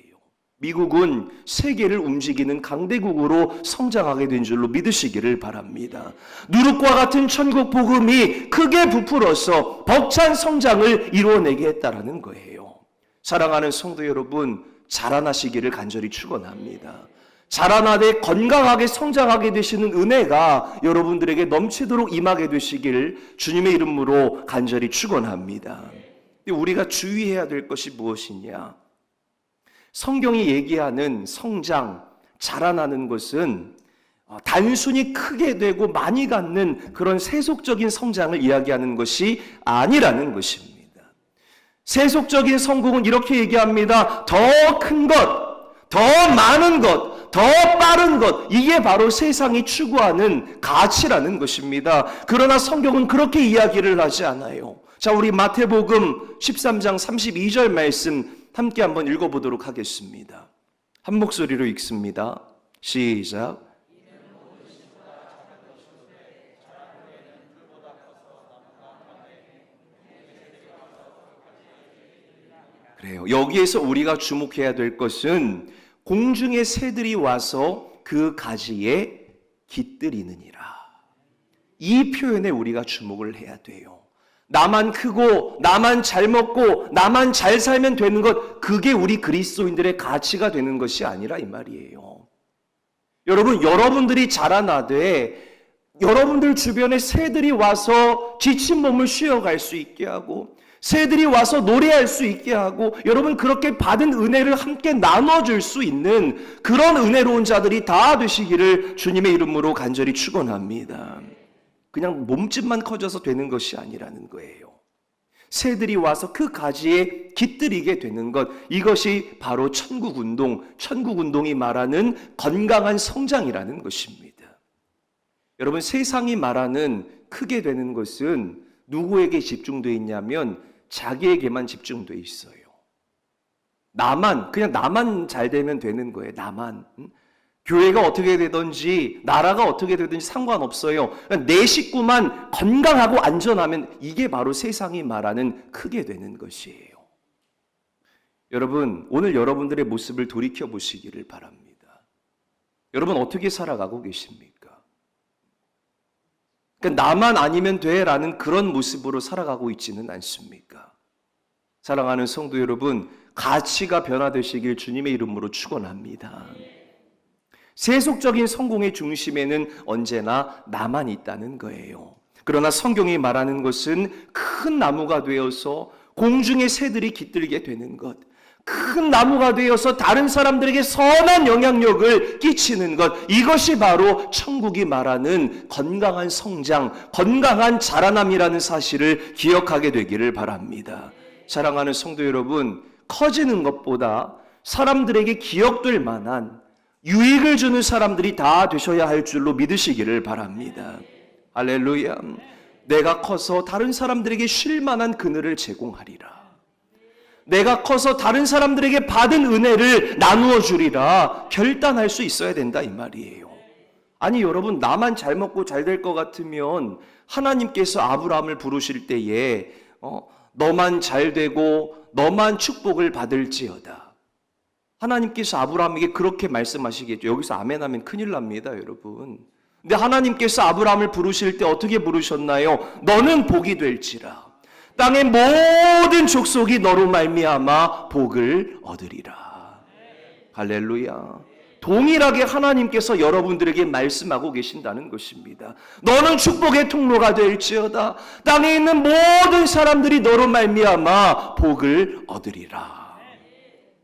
미국은 세계를 움직이는 강대국으로 성장하게 된 줄로 믿으시기를 바랍니다. 누룩과 같은 천국 복음이 크게 부풀어서 벅찬 성장을 이루어내게 했다라는 거예요. 사랑하는 성도 여러분, 자라나시기를 간절히 축원합니다. 자라나되 건강하게 성장하게 되시는 은혜가 여러분들에게 넘치도록 임하게 되시길 주님의 이름으로 간절히 축원합니다. 우리가 주의해야 될 것이 무엇이냐? 성경이 얘기하는 성장, 자라나는 것은 단순히 크게 되고 많이 갖는 그런 세속적인 성장을 이야기하는 것이 아니라는 것입니다. 세속적인 성공은 이렇게 얘기합니다. 더 큰 것, 더 많은 것, 더 빠른 것, 이게 바로 세상이 추구하는 가치라는 것입니다. 그러나 성경은 그렇게 이야기를 하지 않아요. 자, 우리 마태복음 13장 32절 말씀 함께 한번 읽어보도록 하겠습니다. 한 목소리로 읽습니다. 시작. 그래요. 여기에서 우리가 주목해야 될 것은 공중의 새들이 와서 그 가지에 깃들이느니라. 이 표현에 우리가 주목을 해야 돼요. 나만 크고 나만 잘 먹고 나만 잘 살면 되는 것, 그게 우리 그리스도인들의 가치가 되는 것이 아니라 이 말이에요. 여러분, 여러분들이 자라나되 여러분들 주변에 새들이 와서 지친 몸을 쉬어갈 수 있게 하고 새들이 와서 노래할 수 있게 하고 여러분 그렇게 받은 은혜를 함께 나눠줄 수 있는 그런 은혜로운 자들이 다 되시기를 주님의 이름으로 간절히 축원합니다. 그냥 몸집만 커져서 되는 것이 아니라는 거예요. 새들이 와서 그 가지에 깃들이게 되는 것, 이것이 바로 천국운동이 말하는 건강한 성장이라는 것입니다. 여러분, 세상이 말하는 크게 되는 것은 누구에게 집중되어 있냐면 자기에게만 집중되어 있어요. 그냥 나만 잘 되면 되는 거예요. 나만. 교회가 어떻게 되든지 나라가 어떻게 되든지 상관없어요. 그냥 내 식구만 건강하고 안전하면 이게 바로 세상이 말하는 크게 되는 것이에요. 여러분, 오늘 여러분들의 모습을 돌이켜 보시기를 바랍니다. 여러분, 어떻게 살아가고 계십니까? 그러니까 나만 아니면 돼라는 그런 모습으로 살아가고 있지는 않습니까? 사랑하는 성도 여러분, 가치가 변화되시길 주님의 이름으로 축원합니다. 세속적인 성공의 중심에는 언제나 나만 있다는 거예요. 그러나 성경이 말하는 것은 큰 나무가 되어서 공중의 새들이 깃들게 되는 것, 큰 나무가 되어서 다른 사람들에게 선한 영향력을 끼치는 것, 이것이 바로 천국이 말하는 건강한 성장, 건강한 자라남이라는 사실을 기억하게 되기를 바랍니다. 사랑하는 성도 여러분, 커지는 것보다 사람들에게 기억될 만한 유익을 주는 사람들이 다 되셔야 할 줄로 믿으시기를 바랍니다. 할렐루야. 내가 커서 다른 사람들에게 쉴 만한 그늘을 제공하리라. 내가 커서 다른 사람들에게 받은 은혜를 나누어 주리라 결단할 수 있어야 된다 이 말이에요. 아니 여러분, 나만 잘 먹고 잘 될 것 같으면 하나님께서 아브라함을 부르실 때에 너만 잘 되고 너만 축복을 받을지어다. 하나님께서 아브라함에게 그렇게 말씀하시겠죠. 여기서 아멘 하면 큰일 납니다, 여러분. 근데 하나님께서 아브라함을 부르실 때 어떻게 부르셨나요? 너는 복이 될지라. 땅의 모든 족속이 너로 말미암아 복을 얻으리라. 할렐루야. 동일하게 하나님께서 여러분들에게 말씀하고 계신다는 것입니다. 너는 축복의 통로가 될지어다. 땅에 있는 모든 사람들이 너로 말미암아 복을 얻으리라.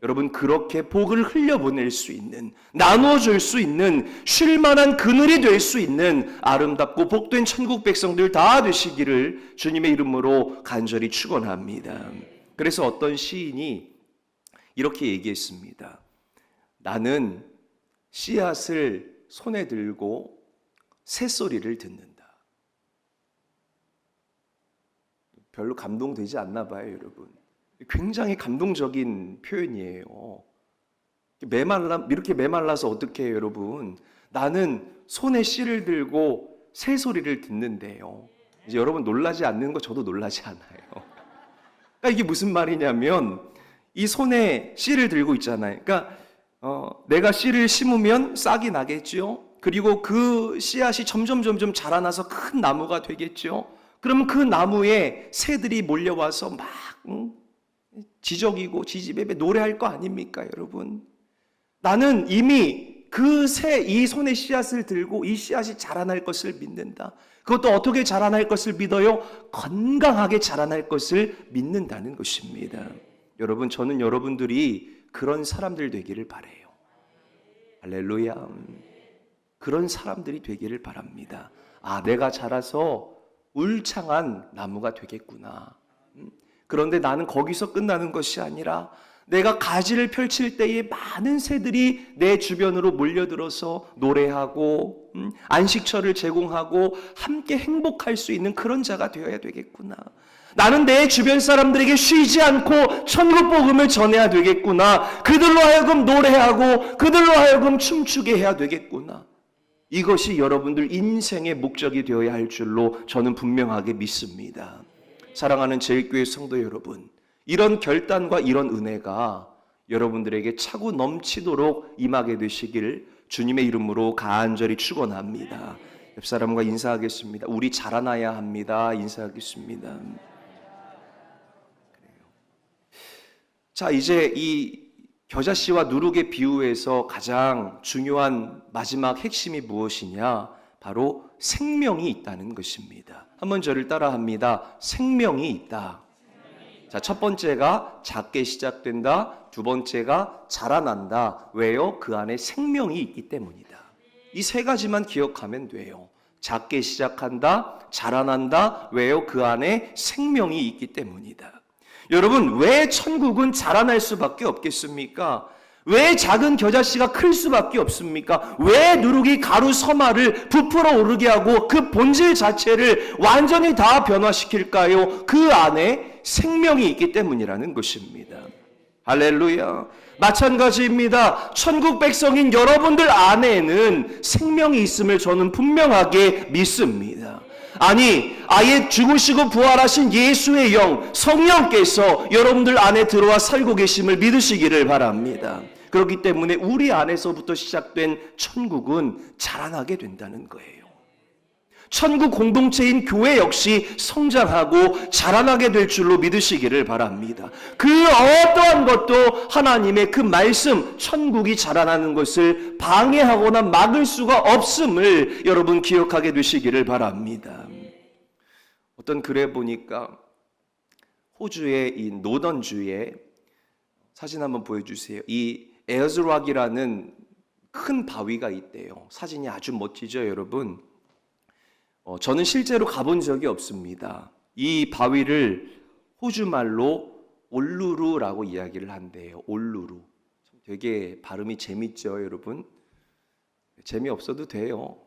여러분, 그렇게 복을 흘려보낼 수 있는, 나누어줄 수 있는, 쉴만한 그늘이 될 수 있는 아름답고 복된 천국 백성들 다 되시기를 주님의 이름으로 간절히 축원합니다. 그래서 어떤 시인이 이렇게 얘기했습니다. 나는 씨앗을 손에 들고 새소리를 듣는다. 별로 감동되지 않나 봐요, 여러분. 굉장히 감동적인 표현이에요. 이렇게 메말라서 어떻게 해요, 여러분? 나는 손에 씨를 들고 새소리를 듣는데요. 이제 여러분 놀라지 않는 거 저도 놀라지 않아요. 그러니까 이게 무슨 말이냐면 이 손에 씨를 들고 있잖아요. 그러니까 내가 씨를 심으면 싹이 나겠죠. 그리고 그 씨앗이 점점 자라나서 큰 나무가 되겠죠. 그러면 그 나무에 새들이 몰려와서 막 지저귀고 지지배배 노래할 거 아닙니까, 여러분? 나는 이미 이 손에 씨앗을 들고 이 씨앗이 자라날 것을 믿는다. 그것도 어떻게 자라날 것을 믿어요? 건강하게 자라날 것을 믿는다는 것입니다. 여러분, 저는 여러분들이 그런 사람들 되기를 바라요. 할렐루야. 그런 사람들이 되기를 바랍니다. 아, 내가 자라서 울창한 나무가 되겠구나. 그런데 나는 거기서 끝나는 것이 아니라 내가 가지를 펼칠 때에 많은 새들이 내 주변으로 몰려들어서 노래하고 안식처를 제공하고 함께 행복할 수 있는 그런 자가 되어야 되겠구나. 나는 내 주변 사람들에게 쉬지 않고 천국 복음을 전해야 되겠구나. 그들로 하여금 노래하고 그들로 하여금 춤추게 해야 되겠구나. 이것이 여러분들 인생의 목적이 되어야 할 줄로 저는 분명하게 믿습니다. 사랑하는 제일교회 성도 여러분, 이런 결단과 이런 은혜가 여러분들에게 차고 넘치도록 임하게 되시길 주님의 이름으로 간절히 축원합니다. 옆 사람과 인사하겠습니다. 우리 자라나야 합니다. 인사하겠습니다. 자, 이제 이 겨자씨와 누룩의 비유에서 가장 중요한 마지막 핵심이 무엇이냐? 바로 생명이 있다는 것입니다. 한번 저를 따라합니다. 생명이 있다. 자, 첫 번째가 작게 시작된다. 두 번째가 자라난다. 왜요? 그 안에 생명이 있기 때문이다. 이 세 가지만 기억하면 돼요. 작게 시작한다. 자라난다. 왜요? 그 안에 생명이 있기 때문이다. 여러분, 왜 천국은 자라날 수밖에 없겠습니까? 왜 작은 겨자씨가 클 수밖에 없습니까? 왜 누룩이 가루 서말을 부풀어 오르게 하고 그 본질 자체를 완전히 다 변화시킬까요? 그 안에 생명이 있기 때문이라는 것입니다. 할렐루야. 마찬가지입니다. 천국 백성인 여러분들 안에는 생명이 있음을 저는 분명하게 믿습니다. 아니, 아예 죽으시고 부활하신 예수의 영, 성령께서 여러분들 안에 들어와 살고 계심을 믿으시기를 바랍니다. 그렇기 때문에 우리 안에서부터 시작된 천국은 자라나게 된다는 거예요. 천국 공동체인 교회 역시 성장하고 자라나게 될 줄로 믿으시기를 바랍니다. 그 어떠한 것도 하나님의 그 말씀, 천국이 자라나는 것을 방해하거나 막을 수가 없음을 여러분 기억하게 되시기를 바랍니다. 어떤 글에 보니까 호주의 이 노던주에 사진 한번 보여주세요. 이 에어즈락이라는 큰 바위가 있대요. 사진이 아주 멋지죠, 여러분? 저는 실제로 가본 적이 없습니다. 이 바위를 호주 말로 올루루라고 이야기를 한대요. 올루루. 되게 발음이 재밌죠, 여러분? 재미없어도 돼요.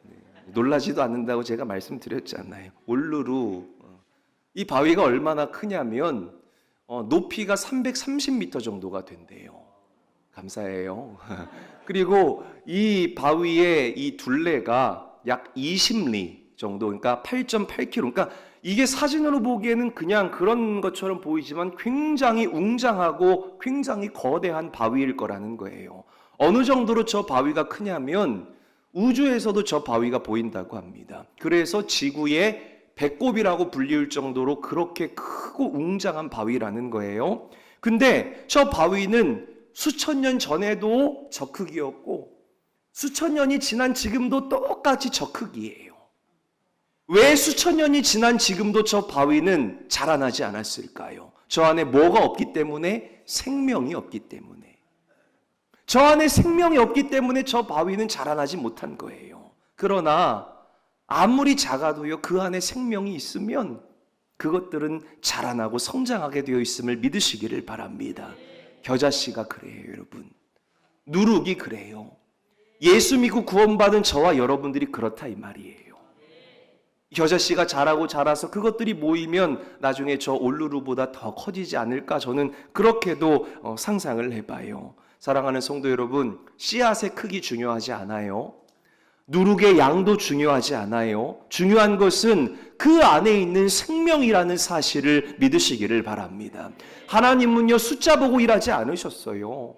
놀라지도 않는다고 제가 말씀드렸잖아요. 올루루. 이 바위가 얼마나 크냐면 높이가 330m 정도가 된대요. 감사해요. 그리고 이 바위의 이 둘레가 약 20리 정도, 그러니까 8.8km. 그러니까 이게 사진으로 보기에는 그냥 그런 것처럼 보이지만 굉장히 웅장하고 굉장히 거대한 바위일 거라는 거예요. 어느 정도로 저 바위가 크냐면 우주에서도 저 바위가 보인다고 합니다. 그래서 지구의 배꼽이라고 불릴 정도로 그렇게 크고 웅장한 바위라는 거예요. 근데 저 바위는 수천 년 전에도 저 크기였고 수천 년이 지난 지금도 똑같이 저 크기예요. 왜 수천 년이 지난 지금도 저 바위는 자라나지 않았을까요? 저 안에 뭐가 없기 때문에? 생명이 없기 때문에. 저 안에 생명이 없기 때문에 저 바위는 자라나지 못한 거예요. 그러나 아무리 작아도요, 그 안에 생명이 있으면 그것들은 자라나고 성장하게 되어 있음을 믿으시기를 바랍니다. 겨자씨가 그래요, 여러분. 누룩이 그래요. 예수 믿고 구원받은 저와 여러분들이 그렇다 이 말이에요. 겨자씨가 자라고 자라서 그것들이 모이면 나중에 저 올루루보다 더 커지지 않을까, 저는 그렇게도 상상을 해봐요. 사랑하는 성도 여러분, 씨앗의 크기 중요하지 않아요. 누룩의 양도 중요하지 않아요. 중요한 것은 그 안에 있는 생명이라는 사실을 믿으시기를 바랍니다. 하나님은요, 숫자 보고 일하지 않으셨어요.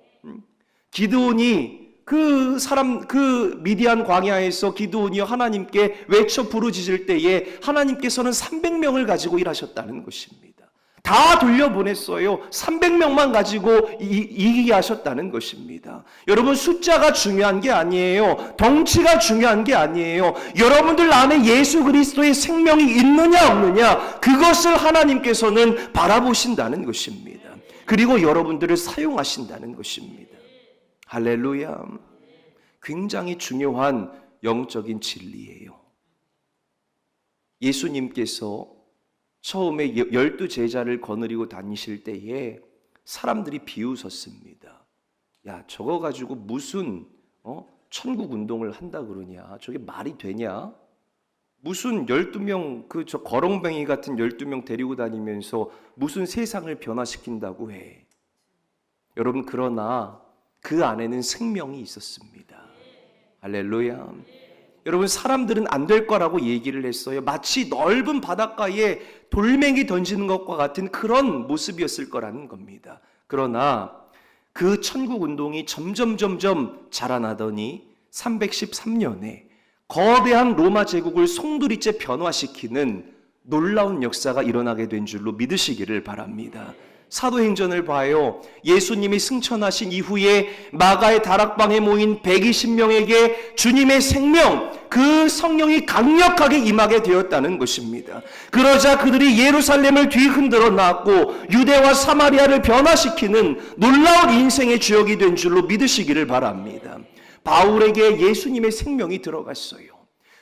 기드온이 그 미디안 광야에서 기드온이 하나님께 외쳐 부르짖을 때에 하나님께서는 300명을 가지고 일하셨다는 것입니다. 다 돌려보냈어요. 300명만 가지고 이기게 하셨다는 것입니다. 여러분, 숫자가 중요한 게 아니에요. 덩치가 중요한 게 아니에요. 여러분들 안에 예수 그리스도의 생명이 있느냐 없느냐, 그것을 하나님께서는 바라보신다는 것입니다. 그리고 여러분들을 사용하신다는 것입니다. 할렐루야. 굉장히 중요한 영적인 진리예요. 예수님께서 처음에 12제자를 거느리고 다니실 때에 사람들이 비웃었습니다. 야, 저거 가지고 무슨 천국 운동을 한다 그러냐? 저게 말이 되냐? 무슨 12명 저 거렁뱅이 같은 12명 데리고 다니면서 무슨 세상을 변화시킨다고 해. 여러분, 그러나 그 안에는 생명이 있었습니다. 할렐루야. 여러분, 사람들은 안 될 거라고 얘기를 했어요. 마치 넓은 바닷가에 돌멩이 던지는 것과 같은 그런 모습이었을 거라는 겁니다. 그러나 그 천국 운동이 점점 자라나더니 313년에 거대한 로마 제국을 송두리째 변화시키는 놀라운 역사가 일어나게 된 줄로 믿으시기를 바랍니다. 사도행전을 봐요. 예수님이 승천하신 이후에 마가의 다락방에 모인 120명에게 주님의 생명, 그 성령이 강력하게 임하게 되었다는 것입니다. 그러자 그들이 예루살렘을 뒤흔들어 놨고 유대와 사마리아를 변화시키는 놀라운 인생의 주역이 된 줄로 믿으시기를 바랍니다. 바울에게 예수님의 생명이 들어갔어요.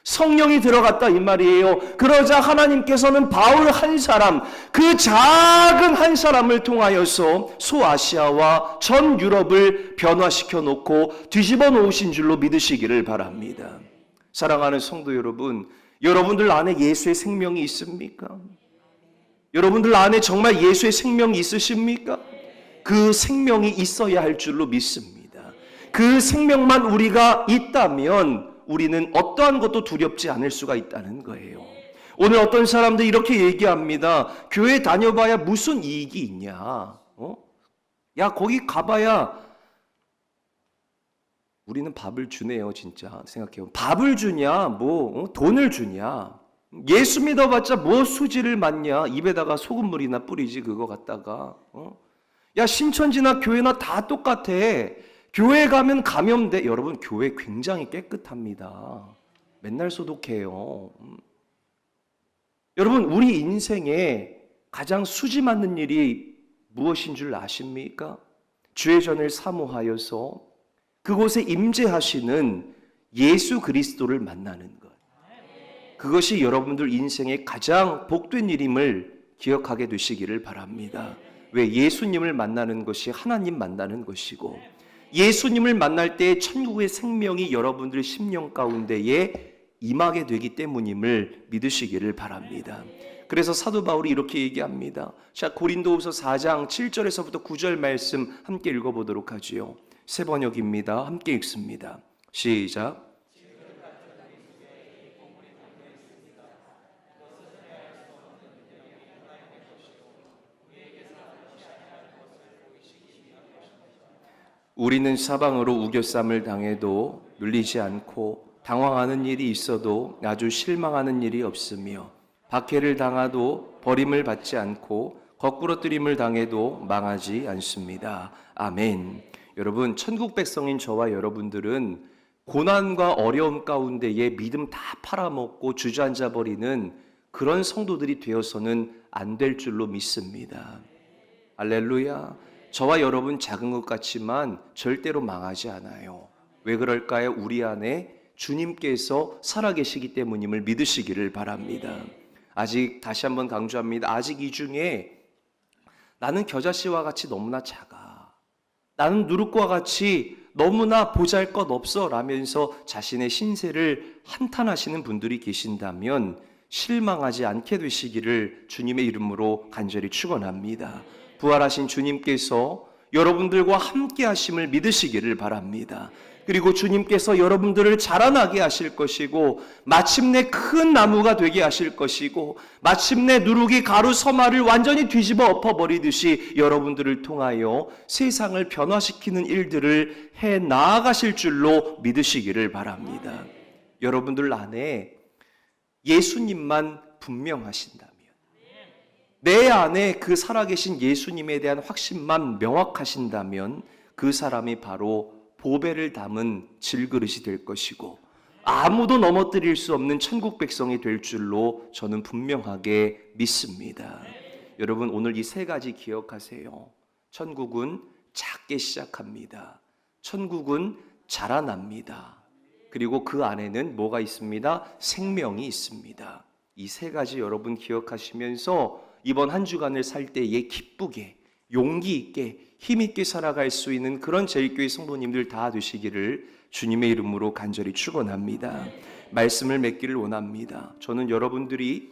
성령이 들어갔다 이 말이에요. 그러자 하나님께서는 바울 한 사람, 그 작은 한 사람을 통하여서 소아시아와 전 유럽을 변화시켜 놓고 뒤집어 놓으신 줄로 믿으시기를 바랍니다. 사랑하는 성도 여러분, 여러분들 안에 예수의 생명이 있습니까? 여러분들 안에 정말 예수의 생명이 있으십니까? 그 생명이 있어야 할 줄로 믿습니다. 그 생명만 우리가 있다면 우리는 어떠한 것도 두렵지 않을 수가 있다는 거예요. 오늘 어떤 사람들이 이렇게 얘기합니다. 교회 다녀봐야 무슨 이익이 있냐? 야, 거기 가봐야 우리는 밥을 주네요, 진짜. 생각해요. 밥을 주냐? 돈을 주냐? 예수 믿어봤자 뭐 수지를 맞냐? 입에다가 소금물이나 뿌리지 그거 갖다가. 야, 신천지나 교회나 다 똑같아. 교회 가면 감염돼. 여러분, 교회 굉장히 깨끗합니다. 맨날 소독해요. 여러분, 우리 인생에 가장 수지 맞는 일이 무엇인 줄 아십니까? 주의 전을 사모하여서 그곳에 임재하시는 예수 그리스도를 만나는 것. 그것이 여러분들 인생의 가장 복된 일임을 기억하게 되시기를 바랍니다. 왜? 예수님을 만나는 것이 하나님 만나는 것이고, 예수님을 만날 때 천국의 생명이 여러분들의 심령 가운데에 임하게 되기 때문임을 믿으시기를 바랍니다. 그래서 사도 바울이 이렇게 얘기합니다. 자, 고린도후서 4장 7절에서부터 9절 말씀 함께 읽어보도록 하지요. 새 번역입니다. 함께 읽습니다. 시작. 우리는 사방으로 우겨쌈을 당해도 눌리지 않고 당황하는 일이 있어도 아주 실망하는 일이 없으며 박해를 당하도 버림을 받지 않고 거꾸러뜨림을 당해도 망하지 않습니다. 아멘. 여러분, 천국 백성인 저와 여러분들은 고난과 어려움 가운데에 믿음 다 팔아먹고 주저앉아 버리는 그런 성도들이 되어서는 안 될 줄로 믿습니다. 할렐루야. 저와 여러분 작은 것 같지만 절대로 망하지 않아요. 왜 그럴까요? 우리 안에 주님께서 살아계시기 때문임을 믿으시기를 바랍니다. 아직, 다시 한번 강조합니다. 아직 이 중에 나는 겨자씨와 같이 너무나 작아, 나는 누룩과 같이 너무나 보잘것없어 라면서 자신의 신세를 한탄하시는 분들이 계신다면 실망하지 않게 되시기를 주님의 이름으로 간절히 축원합니다. 부활하신 주님께서 여러분들과 함께 하심을 믿으시기를 바랍니다. 그리고 주님께서 여러분들을 자라나게 하실 것이고 마침내 큰 나무가 되게 하실 것이고 마침내 누룩이 가루 서마를 완전히 뒤집어 엎어버리듯이 여러분들을 통하여 세상을 변화시키는 일들을 해 나아가실 줄로 믿으시기를 바랍니다. 여러분들 안에 예수님만 분명하신다면, 내 안에 그 살아계신 예수님에 대한 확신만 명확하신다면 그 사람이 바로 보배를 담은 질그릇이 될 것이고 아무도 넘어뜨릴 수 없는 천국 백성이 될 줄로 저는 분명하게 믿습니다. 여러분, 오늘 이 세 가지 기억하세요. 천국은 작게 시작합니다. 천국은 자라납니다. 그리고 그 안에는 뭐가 있습니다? 생명이 있습니다. 이 세 가지 여러분 기억하시면서 이번 한 주간을 살 때에 기쁘게, 용기 있게, 힘 있게 살아갈 수 있는 그런 제일교회 성도님들 다 되시기를 주님의 이름으로 간절히 축원합니다. 말씀을 맺기를 원합니다. 저는 여러분들이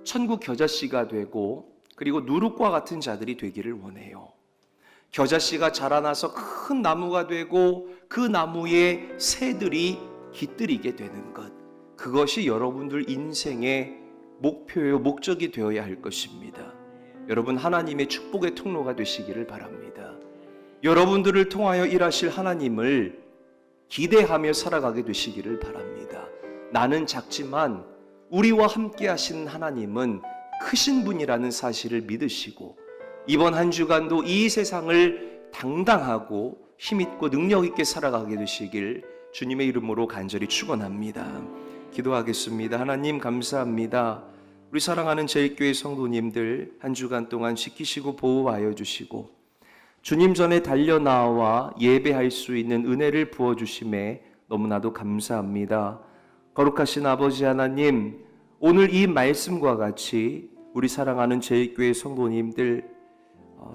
천국 겨자씨가 되고 그리고 누룩과 같은 자들이 되기를 원해요. 겨자씨가 자라나서 큰 나무가 되고 그 나무에 새들이 깃들이게 되는 것, 그것이 여러분들 인생의 목표요, 목적이 되어야 할 것입니다. 여러분, 하나님의 축복의 통로가 되시기를 바랍니다. 여러분들을 통하여 일하실 하나님을 기대하며 살아가게 되시기를 바랍니다. 나는 작지만 우리와 함께 하시는 하나님은 크신 분이라는 사실을 믿으시고 이번 한 주간도 이 세상을 당당하고 힘있고 능력있게 살아가게 되시길 주님의 이름으로 간절히 축원합니다. 기도하겠습니다. 하나님 감사합니다. 우리 사랑하는 제일교회 성도님들 한 주간 동안 지키시고 보호하여 주시고 주님 전에 달려나와 예배할 수 있는 은혜를 부어주심에 너무나도 감사합니다. 거룩하신 아버지 하나님, 오늘 이 말씀과 같이 우리 사랑하는 제일교회 성도님들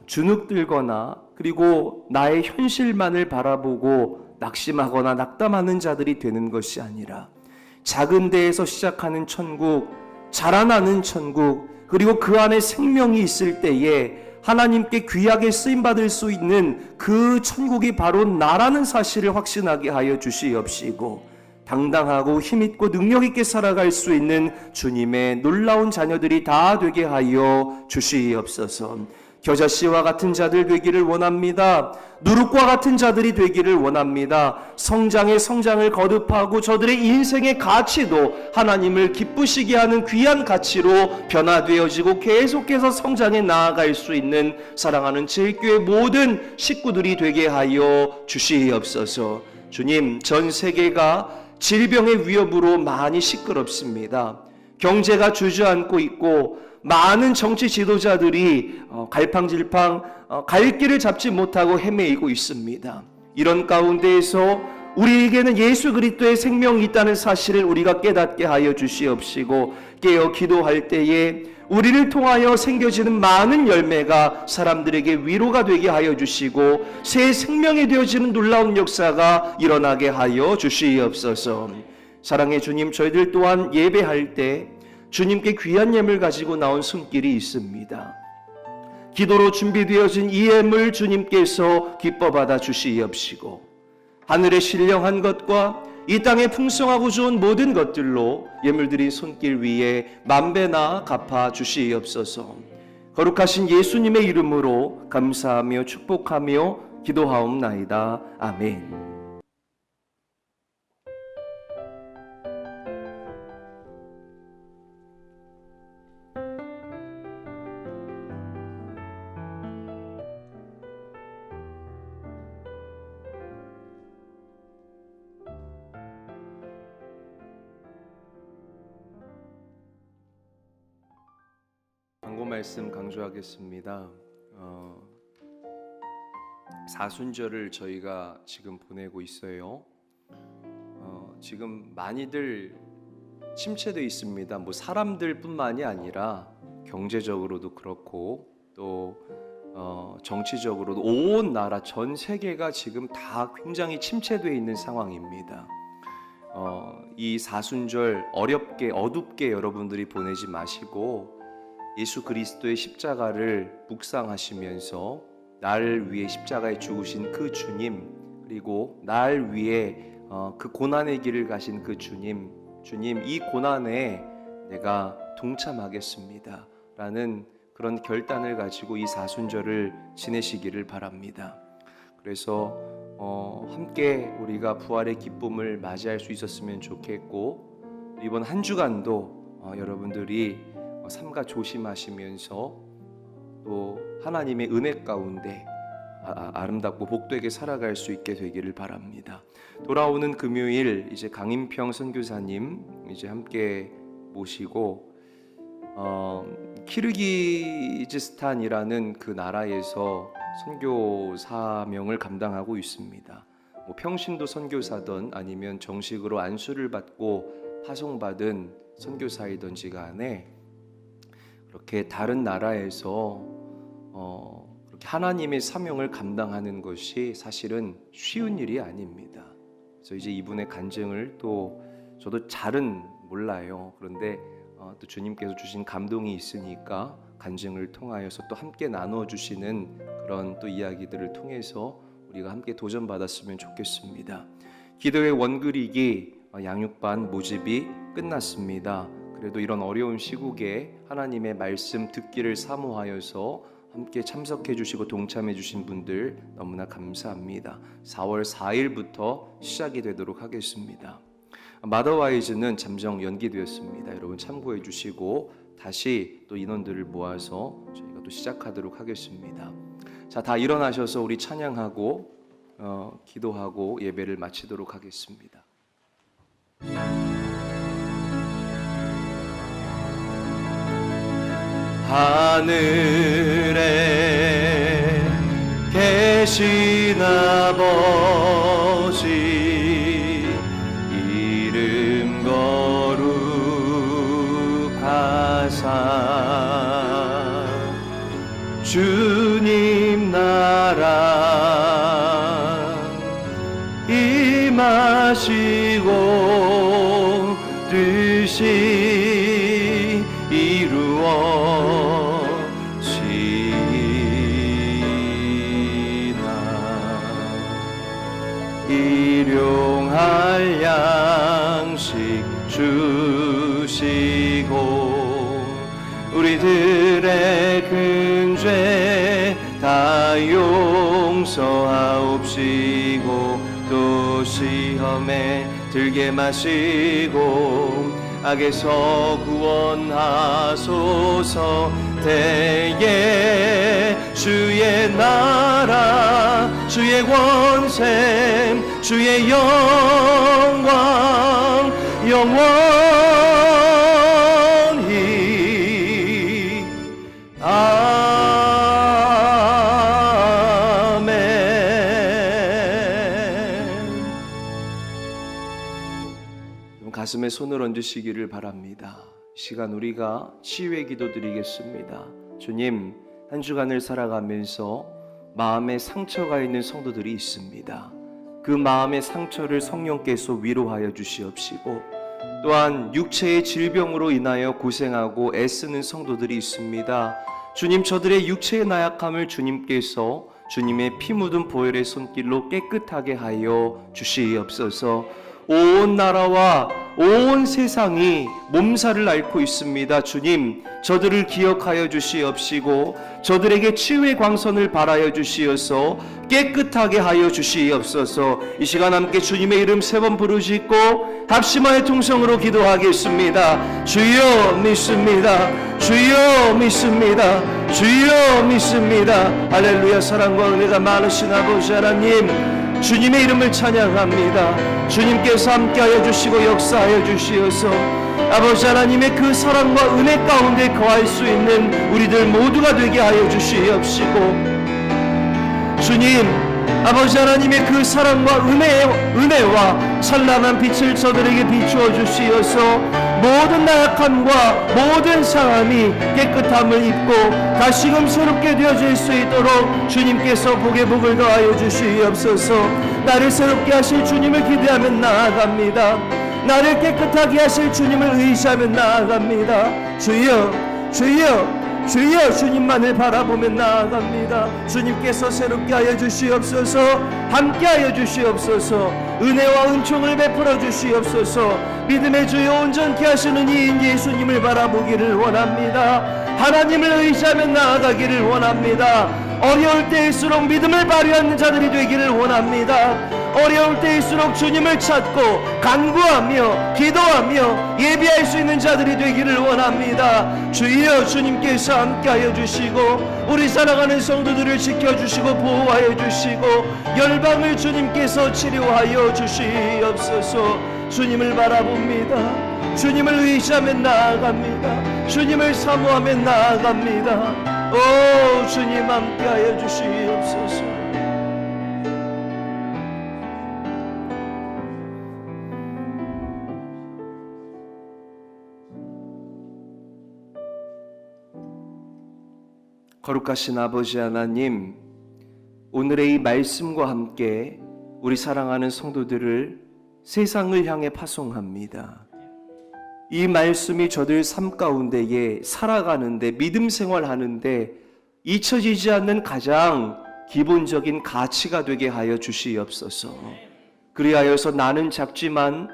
주눅들거나 그리고 나의 현실만을 바라보고 낙심하거나 낙담하는 자들이 되는 것이 아니라 작은 데에서 시작하는 천국, 자라나는 천국, 그리고 그 안에 생명이 있을 때에 하나님께 귀하게 쓰임받을 수 있는 그 천국이 바로 나라는 사실을 확신하게 하여 주시옵시고, 당당하고 힘있고 능력있게 살아갈 수 있는 주님의 놀라운 자녀들이 다 되게 하여 주시옵소서. 겨자씨와 같은 자들 되기를 원합니다. 누룩과 같은 자들이 되기를 원합니다. 성장의 성장을 거듭하고 저들의 인생의 가치도 하나님을 기쁘시게 하는 귀한 가치로 변화되어지고 계속해서 성장해 나아갈 수 있는 사랑하는 제일교회 모든 식구들이 되게 하여 주시옵소서. 주님, 전 세계가 질병의 위협으로 많이 시끄럽습니다. 경제가 주저앉고 있고 많은 정치 지도자들이 갈팡질팡 갈 길을 잡지 못하고 헤매이고 있습니다. 이런 가운데에서 우리에게는 예수 그리스도의 생명이 있다는 사실을 우리가 깨닫게 하여 주시옵시고, 깨어 기도할 때에 우리를 통하여 생겨지는 많은 열매가 사람들에게 위로가 되게 하여 주시고 새 생명이 되어지는 놀라운 역사가 일어나게 하여 주시옵소서. 사랑의 주님, 저희들 또한 예배할 때 주님께 귀한 예물 가지고 나온 손길이 있습니다. 기도로 준비되어진 이 예물 주님께서 기뻐 받아 주시옵시고, 하늘의 신령한 것과 이 땅의 풍성하고 좋은 모든 것들로 예물드린 손길 위에 만배나 갚아 주시옵소서. 거룩하신 예수님의 이름으로 감사하며 축복하며 기도하옵나이다. 아멘. 광고 말씀 강조하겠습니다. 사순절을 저희가 지금 보내고 있어요. 지금 많이들 침체되어 있습니다. 뭐 사람들뿐만이 아니라 경제적으로도 그렇고 또 정치적으로도 온 나라 전 세계가 지금 다 굉장히 침체되어 있는 상황입니다. 이 사순절 어둡게 여러분들이 보내지 마시고 예수 그리스도의 십자가를 묵상하시면서 나를 위해 십자가에 죽으신 그 주님, 그리고 날 위해 그 고난의 길을 가신 그 주님 이 고난에 내가 동참하겠습니다 라는 그런 결단을 가지고 이 사순절을 지내시기를 바랍니다. 그래서 함께 우리가 부활의 기쁨을 맞이할 수 있었으면 좋겠고, 이번 한 주간도 여러분들이 삼가 조심하시면서 또 하나님의 은혜 가운데 아름답고 복되게 살아갈 수 있게 되기를 바랍니다. 돌아오는 금요일 이제 강인평 선교사님 이제 함께 모시고 키르기즈스탄이라는 그 나라에서 선교 사명을 감당하고 있습니다. 뭐 평신도 선교사든 아니면 정식으로 안수를 받고 파송받은 선교사이든지 간에 그렇게 다른 나라에서 그렇게 하나님의 사명을 감당하는 것이 사실은 쉬운 일이 아닙니다. 그래서 이제 이분의 간증을 또 저도 잘은 몰라요. 그런데 또 주님께서 주신 감동이 있으니까 간증을 통하여서 또 함께 나누어 주시는 그런 또 이야기들을 통해서 우리가 함께 도전받았으면 좋겠습니다. 기도의 원그리기 양육반 모집이 끝났습니다. 그래도 이런 어려운 시국에 하나님의 말씀 듣기를 사모하여서 함께 참석해 주시고 동참해 주신 분들 너무나 감사합니다. 4월 4일부터 시작이 되도록 하겠습니다. 마더와이즈는 잠정 연기되었습니다. 여러분 참고해 주시고 다시 또 인원들을 모아서 저희가 또 시작하도록 하겠습니다. 자, 다 일어나셔서 우리 찬양하고 기도하고 예배를 마치도록 하겠습니다. 하늘에 계신 아버지 이름 주님 나라 임하시고 뜻이 이루어지나 일용할 양식 주시고 우리들의 근죄 다 용서하옵시고 또 시험에 들게 마시고 악에서 구원하소서. 대개 주의 나라 주의 권세 주의 영광 영원히 아멘. 가슴에 손을 얹으시기를 바랍니다. 시간 우리가 치유의 기도 드리겠습니다. 주님, 한 주간을 살아가면서 마음에 상처가 있는 성도들이 있습니다. 그 마음의 상처를 성령께서 위로하여 주시옵시고 또한 육체의 질병으로 인하여 고생하고 애쓰는 성도들이 있습니다. 주님, 저들의 육체의 나약함을 주님께서 주님의 피 묻은 보혈의 손길로 깨끗하게 하여 주시옵소서. 온 나라와 온 세상이 몸살을 앓고 있습니다. 주님, 저들을 기억하여 주시옵시고 저들에게 치유의 광선을 발하여 주시어서 깨끗하게 하여 주시옵소서. 이 시간 함께 주님의 이름 3번 부르짖고 합심하여 통성으로 기도하겠습니다. 주여 믿습니다. 주여 믿습니다. 주여 믿습니다. 할렐루야. 사랑과 은혜가 많으신 아버지 하나님, 주님의 이름을 찬양합니다. 주님께서 함께하여 주시고 역사하여 주시어서 아버지 하나님의 그 사랑과 은혜 가운데 거할 수 있는 우리들 모두가 되게 하여 주시옵시고, 주님 아버지 하나님의 그 사랑과 은혜와 찬란한 빛을 저들에게 비추어 주시어서 모든 나약함과 모든 상함이 깨끗함을 입고 다시금 새롭게 되어질 수 있도록 주님께서 복에 복을 더하여 주시옵소서. 나를 새롭게 하실 주님을 기대하며 나아갑니다. 나를 깨끗하게 하실 주님을 의지하며 나아갑니다. 주여 주여 주여, 주님만을 바라보며 나아갑니다. 주님께서 새롭게 하여 주시옵소서. 함께 하여 주시옵소서. 은혜와 은총을 베풀어 주시옵소서. 믿음의 주여 온전케 하시는 이인 예수님을 바라보기를 원합니다. 하나님을 의지하며 나아가기를 원합니다. 어려울 때일수록 믿음을 발휘하는 자들이 되기를 원합니다. 어려울 때일수록 주님을 찾고 간구하며 기도하며 예비할 수 있는 자들이 되기를 원합니다. 주여, 주님께서 함께하여 주시고 우리 살아가는 성도들을 지켜주시고 보호하여 주시고 열방을 주님께서 치료하여 주시옵소서. 주님을 바라봅니다. 주님을 의지하며 나아갑니다. 주님을 사모하며 나아갑니다. 오, 주님 함께하여 주시옵소서. 거룩하신 아버지 하나님, 오늘의 이 말씀과 함께 우리 사랑하는 성도들을 세상을 향해 파송합니다. 이 말씀이 저들 삶 가운데에 살아가는데, 믿음 생활하는데 잊혀지지 않는 가장 기본적인 가치가 되게 하여 주시옵소서. 그리하여서 나는 작지만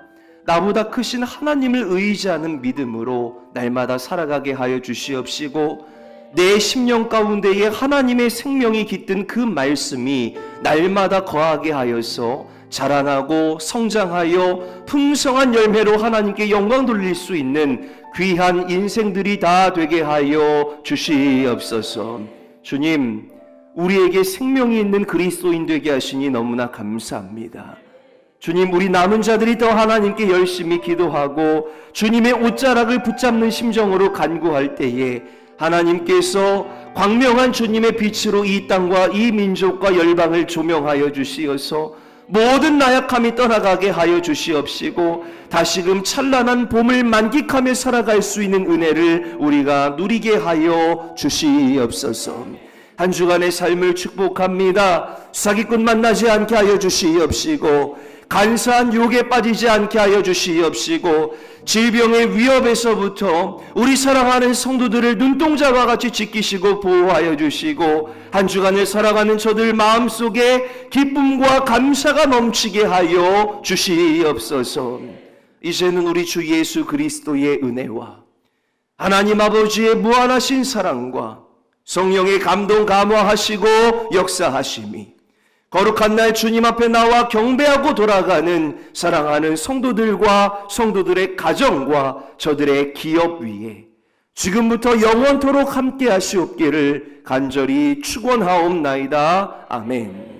나보다 크신 하나님을 의지하는 믿음으로 날마다 살아가게 하여 주시옵시고, 내 심령 가운데에 하나님의 생명이 깃든 그 말씀이 날마다 거하게 하여서 자라나고 성장하여 풍성한 열매로 하나님께 영광 돌릴 수 있는 귀한 인생들이 다 되게 하여 주시옵소서. 주님, 우리에게 생명이 있는 그리스도인 되게 하시니 너무나 감사합니다. 주님, 우리 남은 자들이 더 하나님께 열심히 기도하고 주님의 옷자락을 붙잡는 심정으로 간구할 때에 하나님께서 광명한 주님의 빛으로 이 땅과 이 민족과 열방을 조명하여 주시어서 모든 나약함이 떠나가게 하여 주시옵시고 다시금 찬란한 봄을 만끽하며 살아갈 수 있는 은혜를 우리가 누리게 하여 주시옵소서. 한 주간의 삶을 축복합니다. 사기꾼 만나지 않게 하여 주시옵시고, 간사한 유혹에 빠지지 않게 하여 주시옵시고, 질병의 위협에서부터 우리 사랑하는 성도들을 눈동자와 같이 지키시고 보호하여 주시고, 한 주간을 살아가는 저들 마음속에 기쁨과 감사가 넘치게 하여 주시옵소서. 이제는 우리 주 예수 그리스도의 은혜와 하나님 아버지의 무한하신 사랑과 성령의 감동 감화하시고 역사하심이 거룩한 날 주님 앞에 나와 경배하고 돌아가는 사랑하는 성도들과 성도들의 가정과 저들의 기업 위에 지금부터 영원토록 함께 하시옵기를 간절히 축원하옵나이다. 아멘.